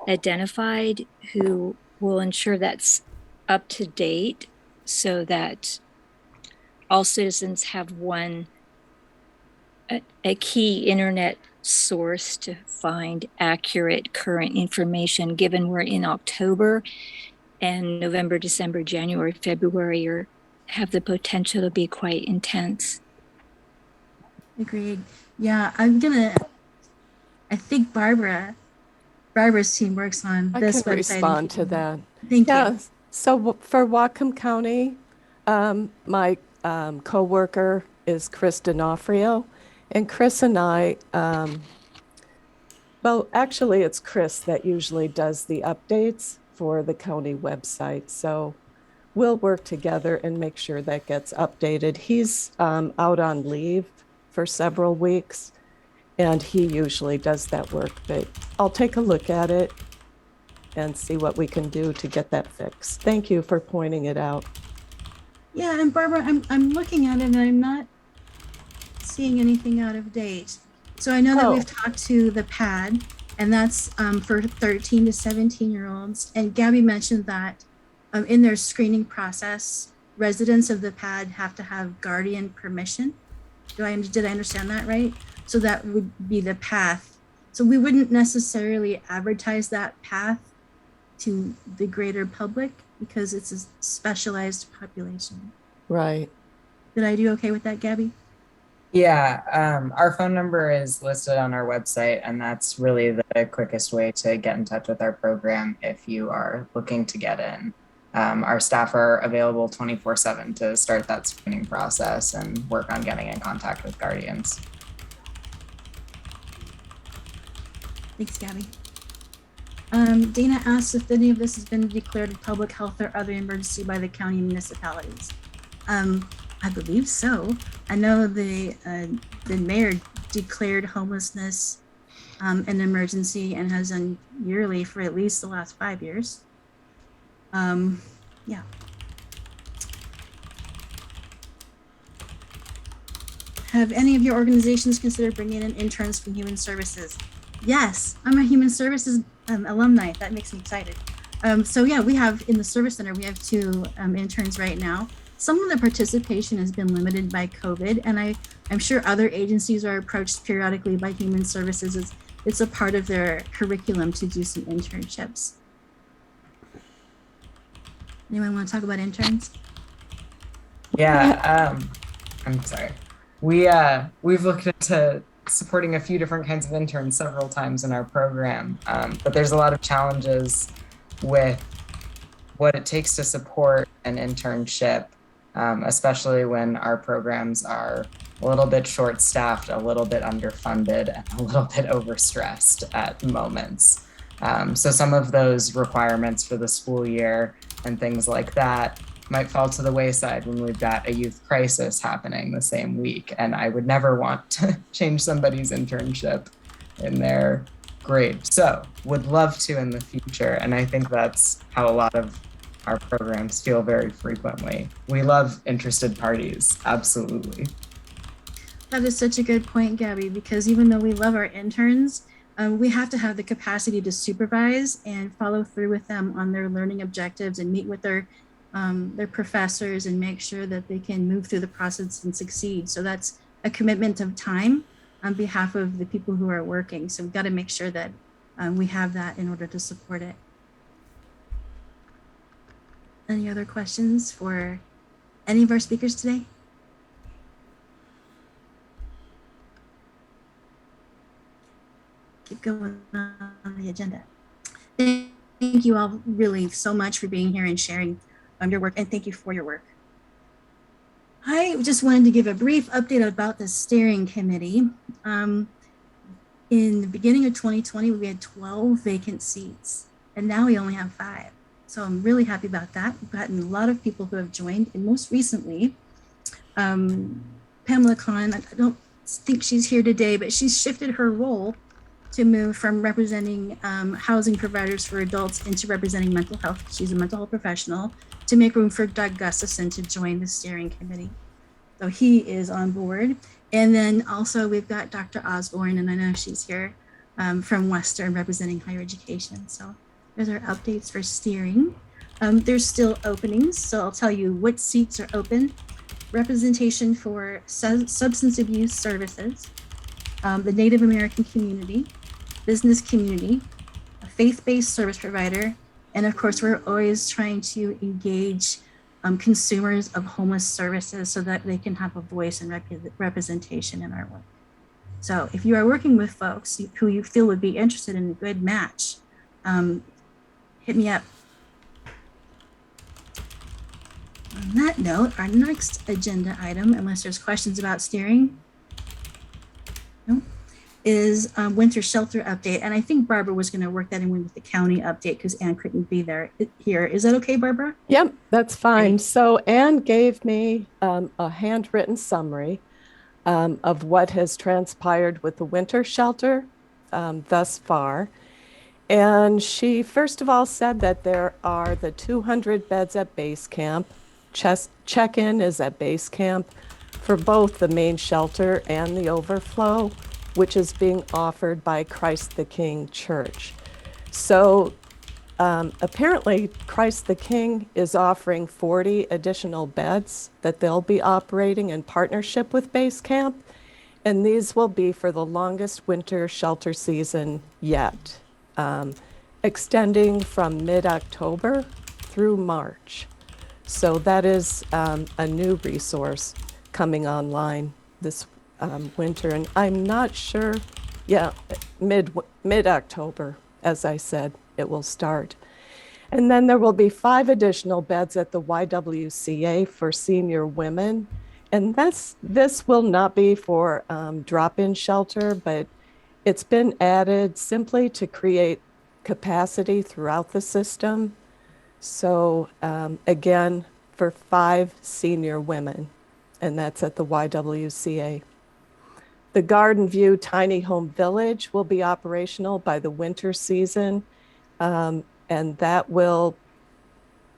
identified who will ensure that's up to date so that all citizens have a key internet source to find accurate current information, given we're in October and November, December, January, February have the potential to be quite intense. Agreed. Yeah, I think Barbara's team works on this website. I can respond to that. Thank you. So for Whatcom County, my co-worker is Chris D'Onofrio, and Chris and I, well, actually it's Chris that usually does the updates for the county website. So we'll work together and make sure that gets updated. He's out on leave for several weeks, and he usually does that work, but I'll take a look at it and see what we can do to get that fixed. Thank you for pointing it out. Yeah, and Barbara, I'm looking at it and I'm not seeing anything out of date. So I know that we've talked to the PAD, and that's for 13 to 17-year-olds. And Gabby mentioned that in their screening process, residents of the PAD have to have guardian permission. Did I understand that right? So that would be the path. So we wouldn't necessarily advertise that path to the greater public because it's a specialized population. Right. Did I do okay with that, Gabby? Yeah, our phone number is listed on our website, and that's really the quickest way to get in touch with our program if you are looking to get in. Our staff are available 24/7 to start that screening process and work on getting in contact with guardians. Thanks, Gabby. Dana asks if any of this has been declared a public health or other emergency by the county municipalities. I believe so. I know the mayor declared homelessness an emergency and has done yearly for at least the last 5 years. Yeah. Have any of your organizations considered bringing in interns from Human Services? Yes, I'm a Human Services alumni. That makes me excited. So yeah, we have in the Service Center, we have 2 interns right now. Some of the participation has been limited by COVID, and I'm sure other agencies are approached periodically by Human Services. It's a part of their curriculum to do some internships. Anyone want to talk about interns? Yeah, I'm sorry. We've looked into supporting a few different kinds of interns several times in our program, but there's a lot of challenges with what it takes to support an internship, especially when our programs are a little bit short-staffed, a little bit underfunded, and a little bit overstressed at moments. So some of those requirements for the school year and things like that might fall to the wayside when we've got a youth crisis happening the same week. And I would never want to change somebody's internship in their grade. So would love to in the future. And I think that's how a lot of our programs feel very frequently. We love interested parties, absolutely. That is such a good point, Gabby, because even though we love our interns, we have to have the capacity to supervise and follow through with them on their learning objectives and meet with their professors and make sure that they can move through the process and succeed. So that's a commitment of time on behalf of the people who are working. So we've got to make sure that we have that in order to support it. Any other questions for any of our speakers today? Keep going on the agenda. Thank you all really so much for being here and sharing your work, and thank you for your work. I just wanted to give a brief update about the steering committee. In the beginning of 2020, we had 12 vacant seats, and now we only have 5. So I'm really happy about that. We've gotten a lot of people who have joined, and most recently, Pamela Kahn, I don't think she's here today, but she's shifted her role to move from representing housing providers for adults into representing mental health. She's a mental health professional, to make room for Doug Gustafson to join the steering committee. So he is on board. And then also we've got Dr. Osborne, and I know she's here from Western representing higher education. So those are updates for steering. There's still openings. So I'll tell you what seats are open. Representation for substance abuse services, the Native American community, business community, a faith-based service provider, and of course, we're always trying to engage consumers of homeless services so that they can have a voice and representation in our work. So if you are working with folks who you feel would be interested in a good match, hit me up. On that note, our next agenda item, unless there's questions about steering, no, is winter shelter update. And I think Barbara was going to work that in with the county update because Ann couldn't be there here. Is that okay, Barbara? Yep, that's fine. So Anne gave me a handwritten summary of what has transpired with the winter shelter thus far. And she first of all said that there are the 200 beds at base camp. Check-in is at base camp for both the main shelter and the overflow, which is being offered by Christ the King Church. So apparently Christ the King is offering 40 additional beds that they'll be operating in partnership with base camp. And these will be for the longest winter shelter season yet, extending from mid-October through March. So that is a new resource coming online this winter. And I'm not sure, yeah, mid-October, as I said, it will start. And then there will be 5 additional beds at the YWCA for senior women. And this will not be for drop-in shelter, but it's been added simply to create capacity throughout the system. So again, for 5 senior women, and that's at the YWCA. The Garden View Tiny Home Village will be operational by the winter season, and that will,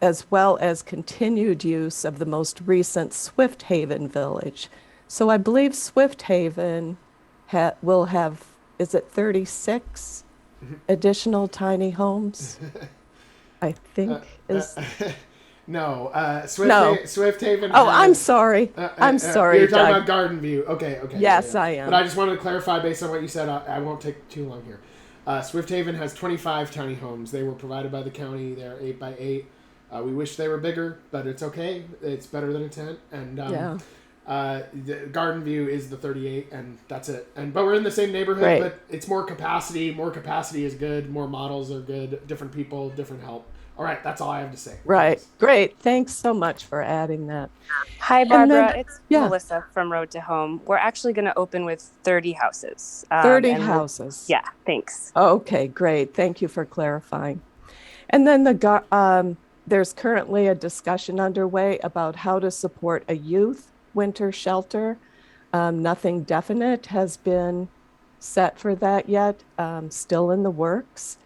as well as continued use of the most recent Swift Haven Village. So I believe Swift Haven will have, is it 36 additional tiny homes? I think is. No, No. Swift Haven. Oh, has, I'm sorry. I'm sorry, You're talking Doug. about Garden View. Okay. Yes, yeah. I am. But I just wanted to clarify based on what you said. I won't take too long here. Swift Haven has 25 tiny homes. They were provided by the county. They're 8 by 8. We wish they were bigger, but it's okay. It's better than a tent. And the Garden View is the 38, and that's it. But we're in the same neighborhood, Great. but it's more capacity. More capacity is good. More models are good. Different people, different help. All right, that's all I have to say. Right. Thanks. Great. Thanks so much for adding that. Hi, And Barbara. then- It's yeah. Melissa from Road to Home. We're actually going to open with 30 houses. 30 and houses. Yeah, thanks. Okay, great. Thank you for clarifying. And then there's currently a discussion underway about how to support a youth winter shelter. Nothing definite has been set for that yet, still in the works.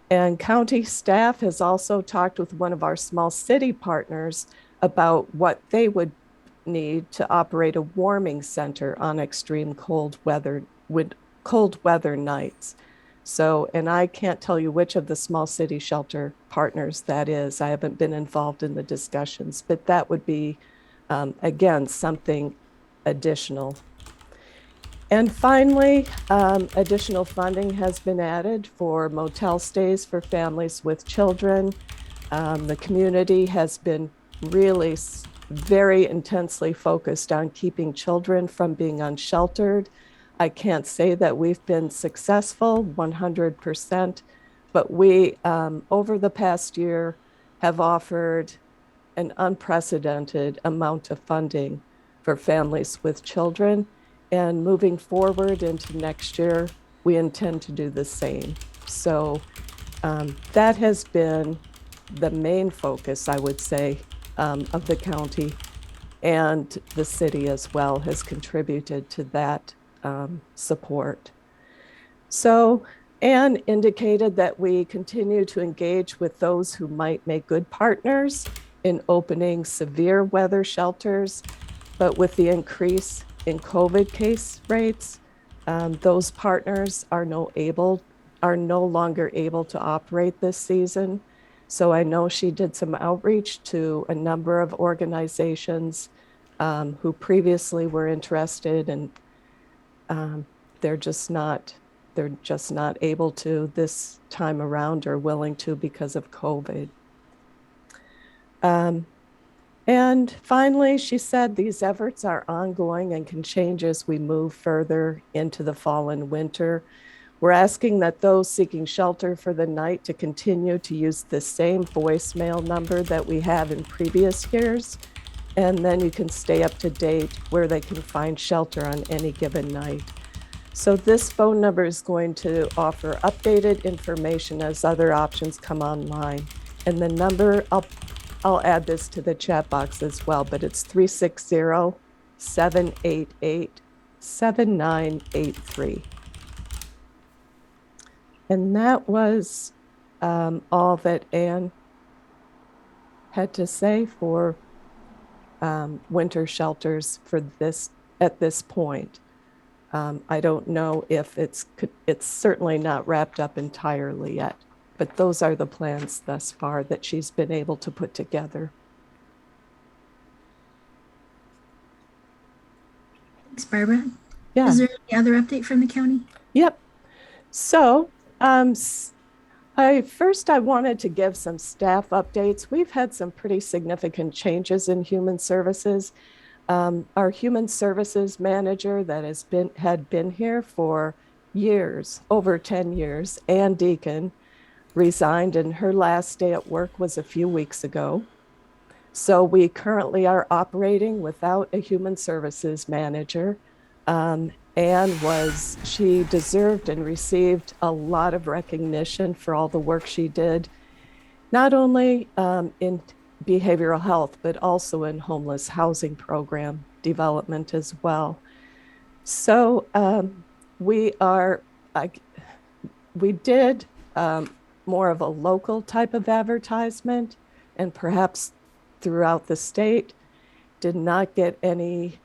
And county staff has also talked with one of our small city partners about what they would need to operate a warming center on extreme cold weather nights. So, and I can't tell you which of the small city shelter partners that is. I haven't been involved in the discussions, but that would be, again, something additional. And finally, additional funding has been added for motel stays for families with children. The community has been really very intensely focused on keeping children from being unsheltered. I can't say that we've been successful 100%, but we, over the past year, have offered an unprecedented amount of funding for families with children. And moving forward into next year, we intend to do the same. So that has been the main focus, I would say, of the county, and the city as well has contributed to that support. So Anne indicated that we continue to engage with those who might make good partners in opening severe weather shelters, but with the increase in COVID case rates, those partners are no longer able to operate this season. So I know she did some outreach to a number of organizations who previously were interested, and they're just not able to this time around, or willing to, because of COVID. And finally, she said these efforts are ongoing and can change as we move further into the fall and winter. We're asking that those seeking shelter for the night to continue to use the same voicemail number that we have in previous years. And then you can stay up to date where they can find shelter on any given night. So this phone number is going to offer updated information as other options come online. And the number, I'll add this to the chat box as well, but it's 360-788-7983. And that was all that Anne had to say for winter shelters for this at this point. I don't know if it's certainly not wrapped up entirely yet, but those are the plans thus far that she's been able to put together. Thanks, Barbara. Yeah. Is there any other update from the county? Yep. So I wanted to give some staff updates. We've had some pretty significant changes in human services. Our human services manager that had been here for years, over 10 years, Ann Deacon, resigned, and her last day at work was a few weeks ago. So we currently are operating without a human services manager. She deserved and received a lot of recognition for all the work she did, not only in behavioral health, but also in homeless housing program development as well. So we did more of a local type of advertisement, and perhaps throughout the state, did not get any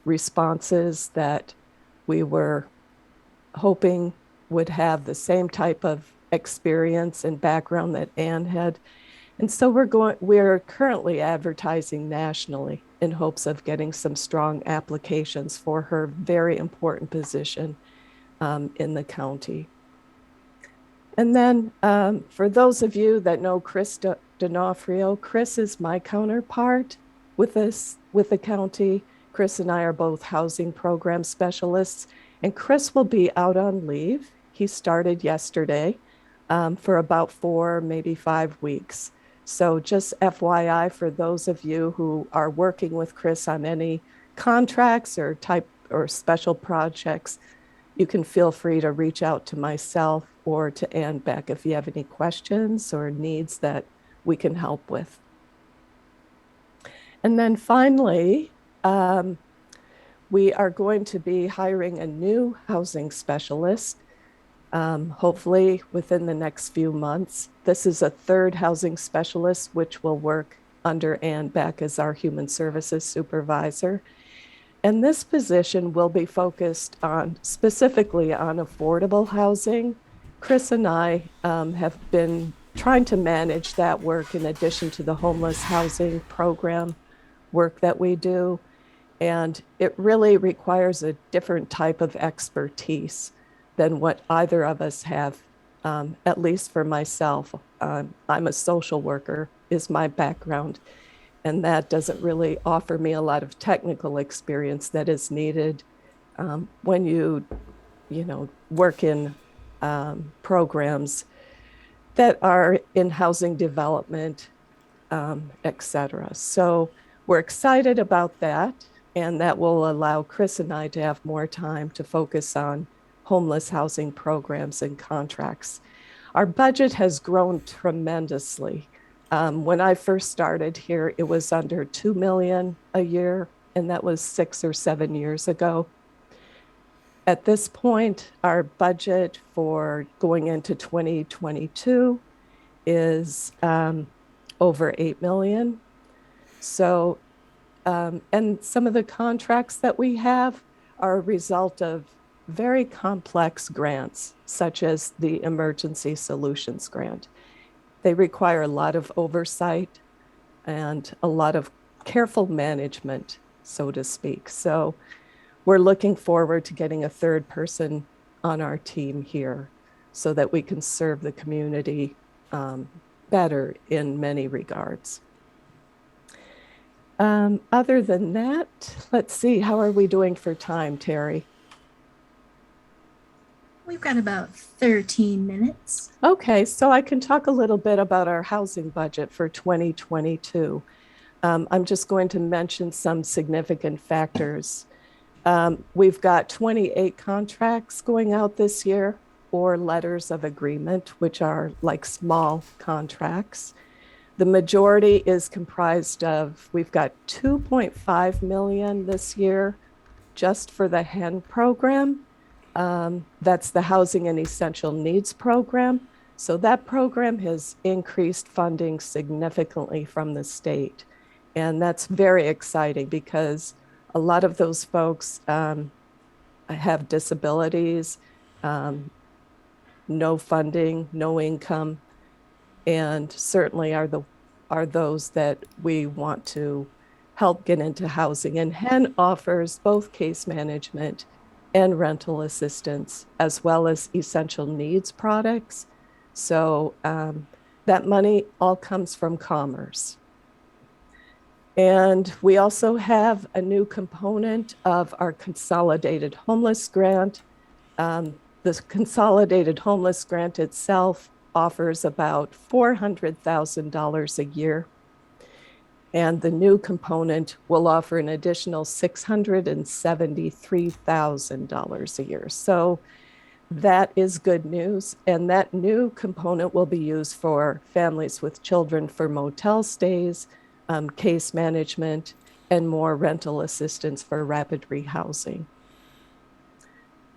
responses that we were hoping would have the same type of experience and background that Ann had. And so we're currently advertising nationally in hopes of getting some strong applications for her very important position in the county. And then for those of you that know Chris D'Onofrio, Chris is my counterpart with the county. Chris and I are both housing program specialists, and Chris will be out on leave. He started yesterday for about 4, maybe 5 weeks. So just FYI for those of you who are working with Chris on any contracts or special projects, you can feel free to reach out to myself or to Ann Beck if you have any questions or needs that we can help with. And then finally, we are going to be hiring a new housing specialist, hopefully within the next few months. This is a third housing specialist, which will work under Ann Beck as our human services supervisor. And this position will be focused specifically on affordable housing. Chris and I have been trying to manage that work in addition to the homeless housing program work that we do. And it really requires a different type of expertise than what either of us have, at least for myself. I'm a social worker, is my background. And that doesn't really offer me a lot of technical experience that is needed when you work in programs that are in housing development, et cetera. So we're excited about that, and that will allow Chris and I to have more time to focus on homeless housing programs and contracts. Our budget has grown tremendously. When I first started here, it was under $2 million a year, and that was 6 or 7 years ago. At this point, our budget for going into 2022 is over $8 million. So, and some of the contracts that we have are a result of very complex grants, such as the Emergency Solutions Grant. They require a lot of oversight and a lot of careful management, so to speak. So we're looking forward to getting a third person on our team here so that we can serve the community better in many regards. Other than that, let's see, how are we doing for time, Terry? We've got about 13 minutes. Okay, so I can talk a little bit about our housing budget for 2022. I'm just going to mention some significant factors. We've got 28 contracts going out this year, or letters of agreement, which are like small contracts. The majority is comprised of, we've got 2.5 million this year just for the HEN program. That's the Housing and Essential Needs program. So that program has increased funding significantly from the state. And that's very exciting because a lot of those folks have disabilities, no funding, no income, and certainly are those that we want to help get into housing. And HEN offers both case management and rental assistance, as well as essential needs products. So that money all comes from Commerce. And we also have a new component of our consolidated homeless grant. The consolidated homeless grant itself offers about $400,000 a year. And the new component will offer an additional $673,000 a year. So that is good news. And that new component will be used for families with children for motel stays, case management, and more rental assistance for rapid rehousing.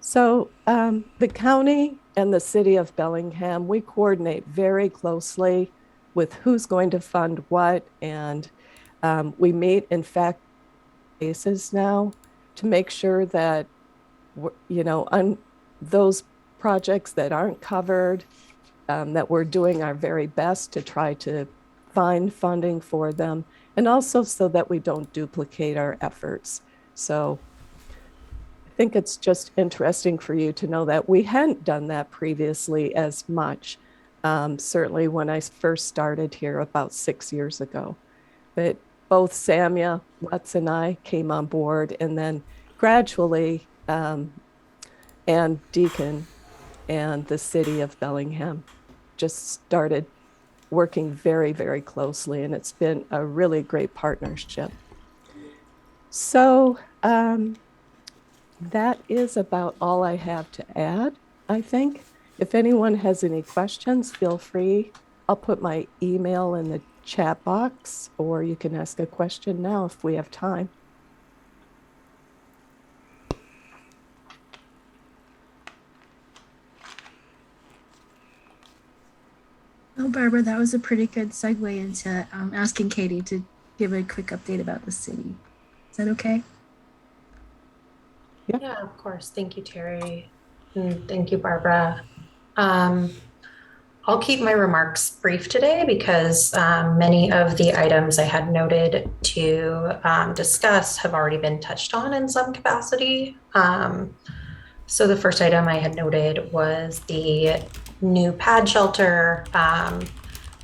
So the county and the city of Bellingham, we coordinate very closely with who's going to fund what. And we meet, in fact, cases now to make sure that, those projects that aren't covered, that we're doing our very best to try to find funding for them, and also so that we don't duplicate our efforts. So I think it's just interesting for you to know that we hadn't done that previously as much, certainly when I first started here about 6 years ago. But both Samia, Lutz, and I came on board, and then gradually, and Deacon and the city of Bellingham just started working very, very closely, and it's been a really great partnership. So that is about all I have to add, I think. If anyone has any questions, feel free. I'll put my email in the chat box, or you can ask a question now if we have time. Oh, Barbara, that was a pretty good segue into asking Katie to give a quick update about the city. Is that okay? Yeah, of course. Thank you, Terry. And thank you, Barbara. I'll keep my remarks brief today because many of the items I had noted to discuss have already been touched on in some capacity. So the first item I had noted was the new pad shelter.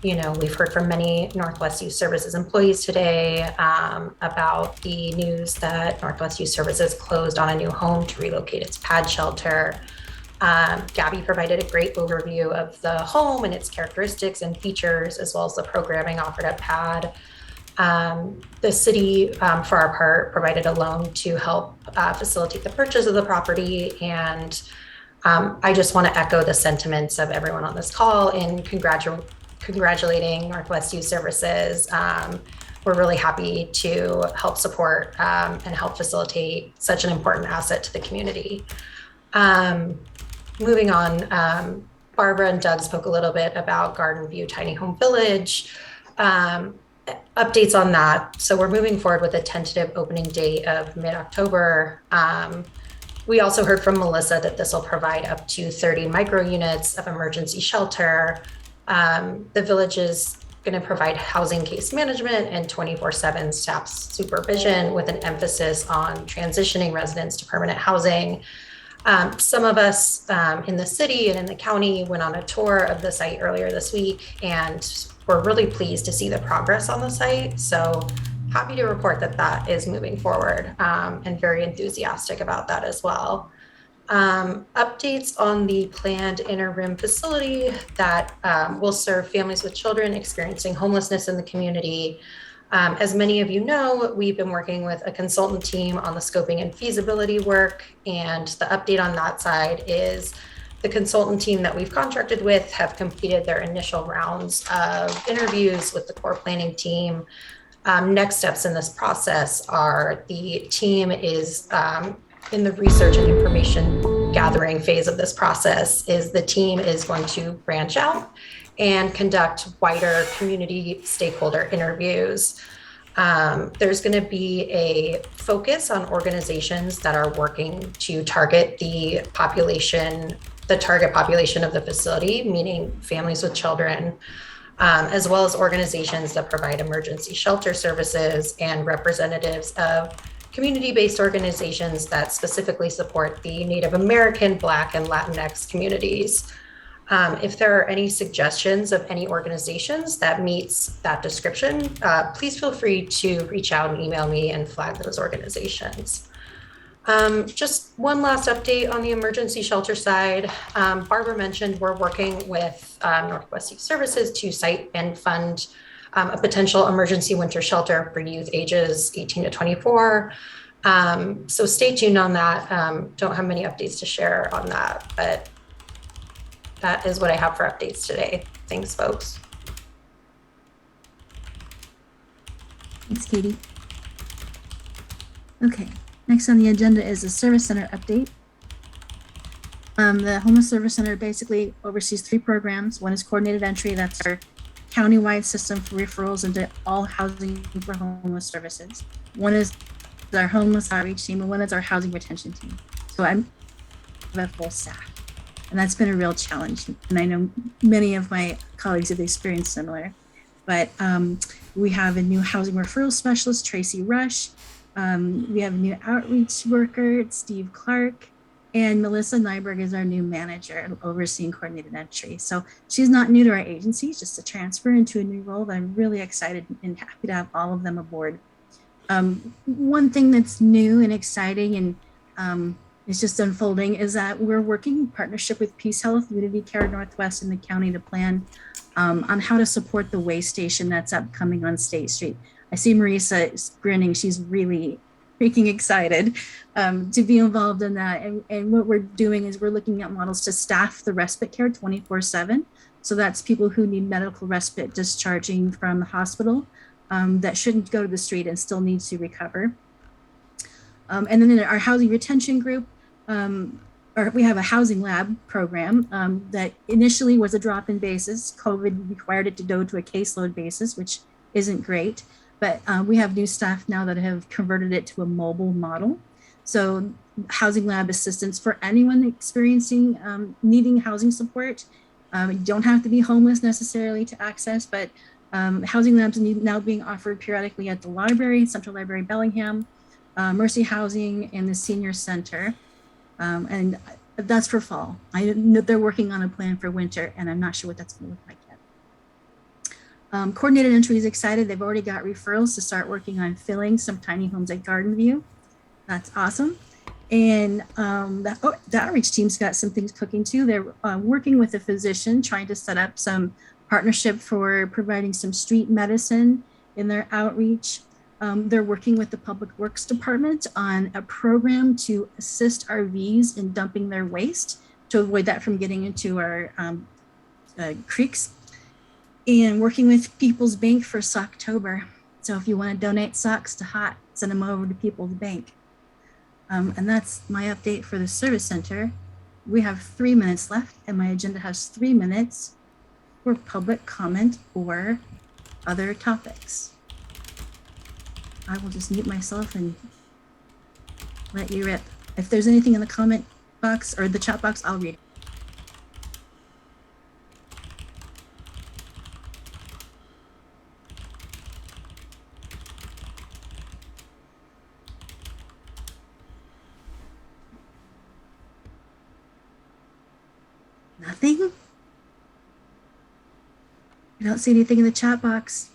We've heard from many Northwest Youth Services employees today about the news that Northwest Youth Services closed on a new home to relocate its pad shelter. Gabby provided a great overview of the home and its characteristics and features, as well as the programming offered at pad. The city, for our part, provided a loan to help facilitate the purchase of the property. And I just want to echo the sentiments of everyone on this call in congratulating Northwest Youth Services. We're really happy to help support and help facilitate such an important asset to the community. Moving on, Barbara and Doug spoke a little bit about Garden View Tiny Home Village. Updates on that. So we're moving forward with a tentative opening date of mid-October. We also heard from Melissa that this will provide up to 30 micro units of emergency shelter. The village is going to provide housing case management and 24/7 staff supervision with an emphasis on transitioning residents to permanent housing. Some of us in the city and in the county went on a tour of the site earlier this week, and we're really pleased to see the progress on the site. So happy to report that that is moving forward, and very enthusiastic about that as well. Updates on the planned interim facility that will serve families with children experiencing homelessness in the community. As many of you know, we've been working with a consultant team on the scoping and feasibility work, and the update on that side is the consultant team that we've contracted with have completed their initial rounds of interviews with the core planning team. Next steps in this process are the team is in the research and information gathering phase of this process. Is the team is going to branch out and conduct wider community stakeholder interviews. There's going to be a focus on organizations that are working to target the target population of the facility, meaning families with children, as well as organizations that provide emergency shelter services and representatives of community-based organizations that specifically support the Native American, Black, and Latinx communities. If there are any suggestions of any organizations that meets that description, please feel free to reach out and email me and flag those organizations. Just one last update on the emergency shelter side. Barbara mentioned we're working with Northwest Youth Services to site and fund a potential emergency winter shelter for youth ages 18 to 24. So stay tuned on that. Don't have many updates to share on that, but that is what I have for updates today. Thanks, folks. Thanks, Katie. Okay, next on the agenda is the Service Center update. The Homeless Service Center basically oversees 3 programs. One is coordinated entry. That's our countywide system for referrals into all housing for homeless services. One is our homeless outreach team, and one is our housing retention team. So I'm a full staff, and that's been a real challenge. And I know many of my colleagues have experienced similar, but we have a new housing referral specialist, Tracy Rush. We have a new outreach worker, it's Steve Clark, and Melissa Nyberg is our new manager overseeing coordinated entry. So she's not new to our agency, it's just a transfer into a new role, but I'm really excited and happy to have all of them aboard. One thing that's new and exciting and it's just unfolding is that we're working in partnership with Peace Health, Unity Care Northwest, and the county to plan on how to support the way station that's upcoming on State Street. I see Marisa grinning. She's really freaking excited to be involved in that. And what we're doing is we're looking at models to staff the respite care 24/7. So that's people who need medical respite discharging from the hospital that shouldn't go to the street and still need to recover. And then in our housing retention group, we have a housing lab program that initially was a drop-in basis. COVID required it to go to a caseload basis, which isn't great. But we have new staff now that have converted it to a mobile model. So housing lab assistance for anyone experiencing needing housing support. You don't have to be homeless necessarily to access, but housing labs are now being offered periodically at the library, Central Library Bellingham, Mercy Housing, and the Senior Center. And that's for fall. I know they're working on a plan for winter, and I'm not sure what that's going to look like yet. Coordinated entry is excited. They've already got referrals to start working on filling some tiny homes at Garden View. That's awesome. And the outreach team's got some things cooking too. They're working with a physician, trying to set up some partnership for providing some street medicine in their outreach. They're working with the Public Works Department on a program to assist RVs in dumping their waste to avoid that from getting into our creeks. And working with People's Bank for Socktober. So if you want to donate socks to HOT, send them over to People's Bank. And that's my update for the service center. We have 3 minutes left, and my agenda has 3 minutes for public comment or other topics. I will just mute myself and let you rip. If there's anything in the comment box or the chat box, I'll read it. Nothing? I don't see anything in the chat box.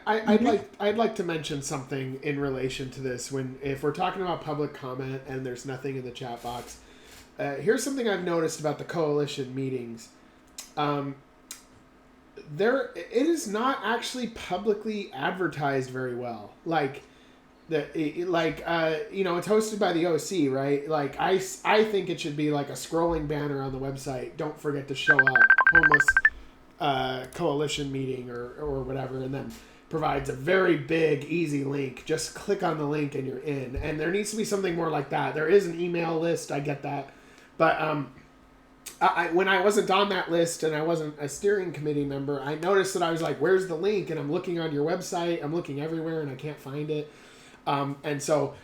I'd like to mention something in relation to this. If we're talking about public comment and there's nothing in the chat box, here's something I've noticed about the coalition meetings. It is not actually publicly advertised very well. It's hosted by the OC, right? Like I think it should be like a scrolling banner on the website. Don't forget to show up, homeless coalition meeting or whatever, and then provides a very big, easy link. Just click on the link and you're in. And there needs to be something more like that. There is an email list, I get that, but when I wasn't on that list and I wasn't a steering committee member, I noticed that I was like, where's the link? And I'm looking on your website, I'm looking everywhere and I can't find it. And so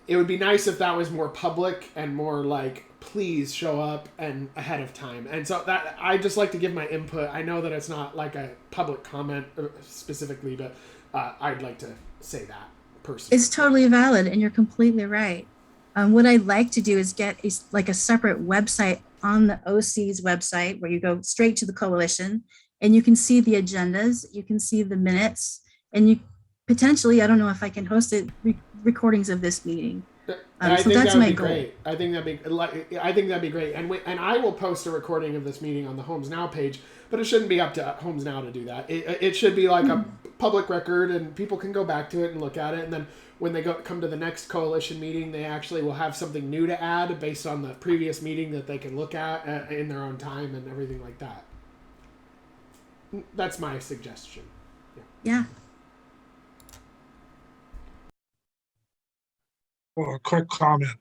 it would be nice if that was more public and more like, please show up and ahead of time. And so that I just like to give my input. I know that it's not like a public comment specifically, but I'd like to say that personally. It's totally valid, and you're completely right. What I'd like to do is get like a separate website on the OC's website where you go straight to the coalition and you can see the agendas, you can see the minutes, and you potentially, I don't know if I can host it, recordings of this meeting. So that's my goal. Great. I think that'd be great. And I will post a recording of this meeting on the Homes Now page, but it shouldn't be up to Homes Now to do that. It should be like a public record, and people can go back to it and look at it. And then when they come to the next coalition meeting, they actually will have something new to add based on the previous meeting that they can look at in their own time and everything like that. That's my suggestion. Yeah. Well, a quick comment.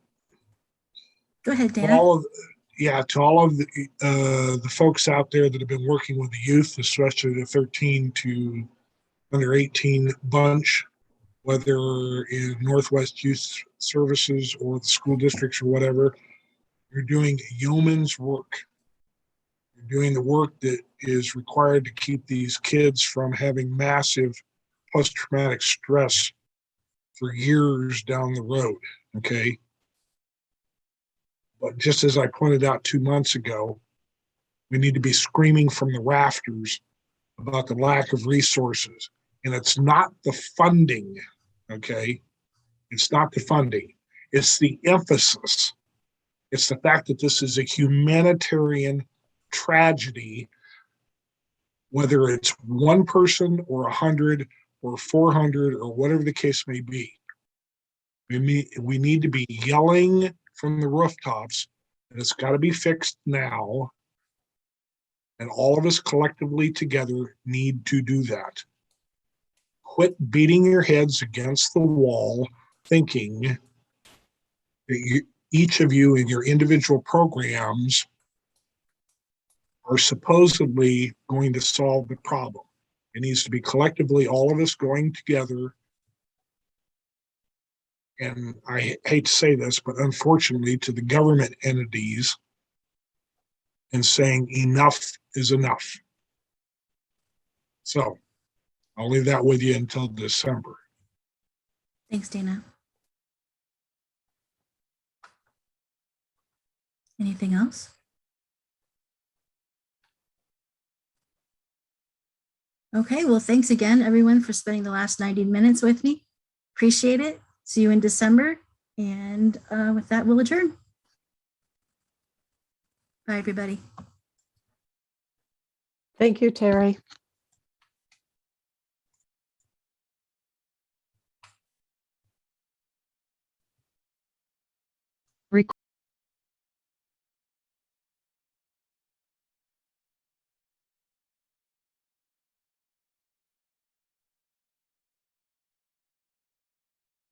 Go ahead, Dana. To all of the folks out there that have been working with the youth, especially the 13 to under 18 bunch, whether in Northwest Youth Services or the school districts or whatever, you're doing yeoman's work. You're doing the work that is required to keep these kids from having massive post-traumatic stress for years down the road, okay? But just as I pointed out 2 months ago, we need to be screaming from the rafters about the lack of resources. And it's not the funding, okay? It's not the funding. It's the emphasis. It's the fact that this is a humanitarian tragedy, whether it's one person or 100 or 400 or whatever the case may be. We need to be yelling from the rooftops, and it's got to be fixed now. And all of us collectively together need to do that. Quit beating your heads against the wall, thinking that each of you in your individual programs are supposedly going to solve the problem. It needs to be collectively all of us going together. And I hate to say this, but unfortunately to the government entities, and saying enough is enough. So I'll leave that with you until December. Thanks, Dana. Anything else? Okay, well, thanks again, everyone, for spending the last 90 minutes with me. Appreciate it. See you in December. And with that, we'll adjourn. Bye, everybody. Thank you, Terry.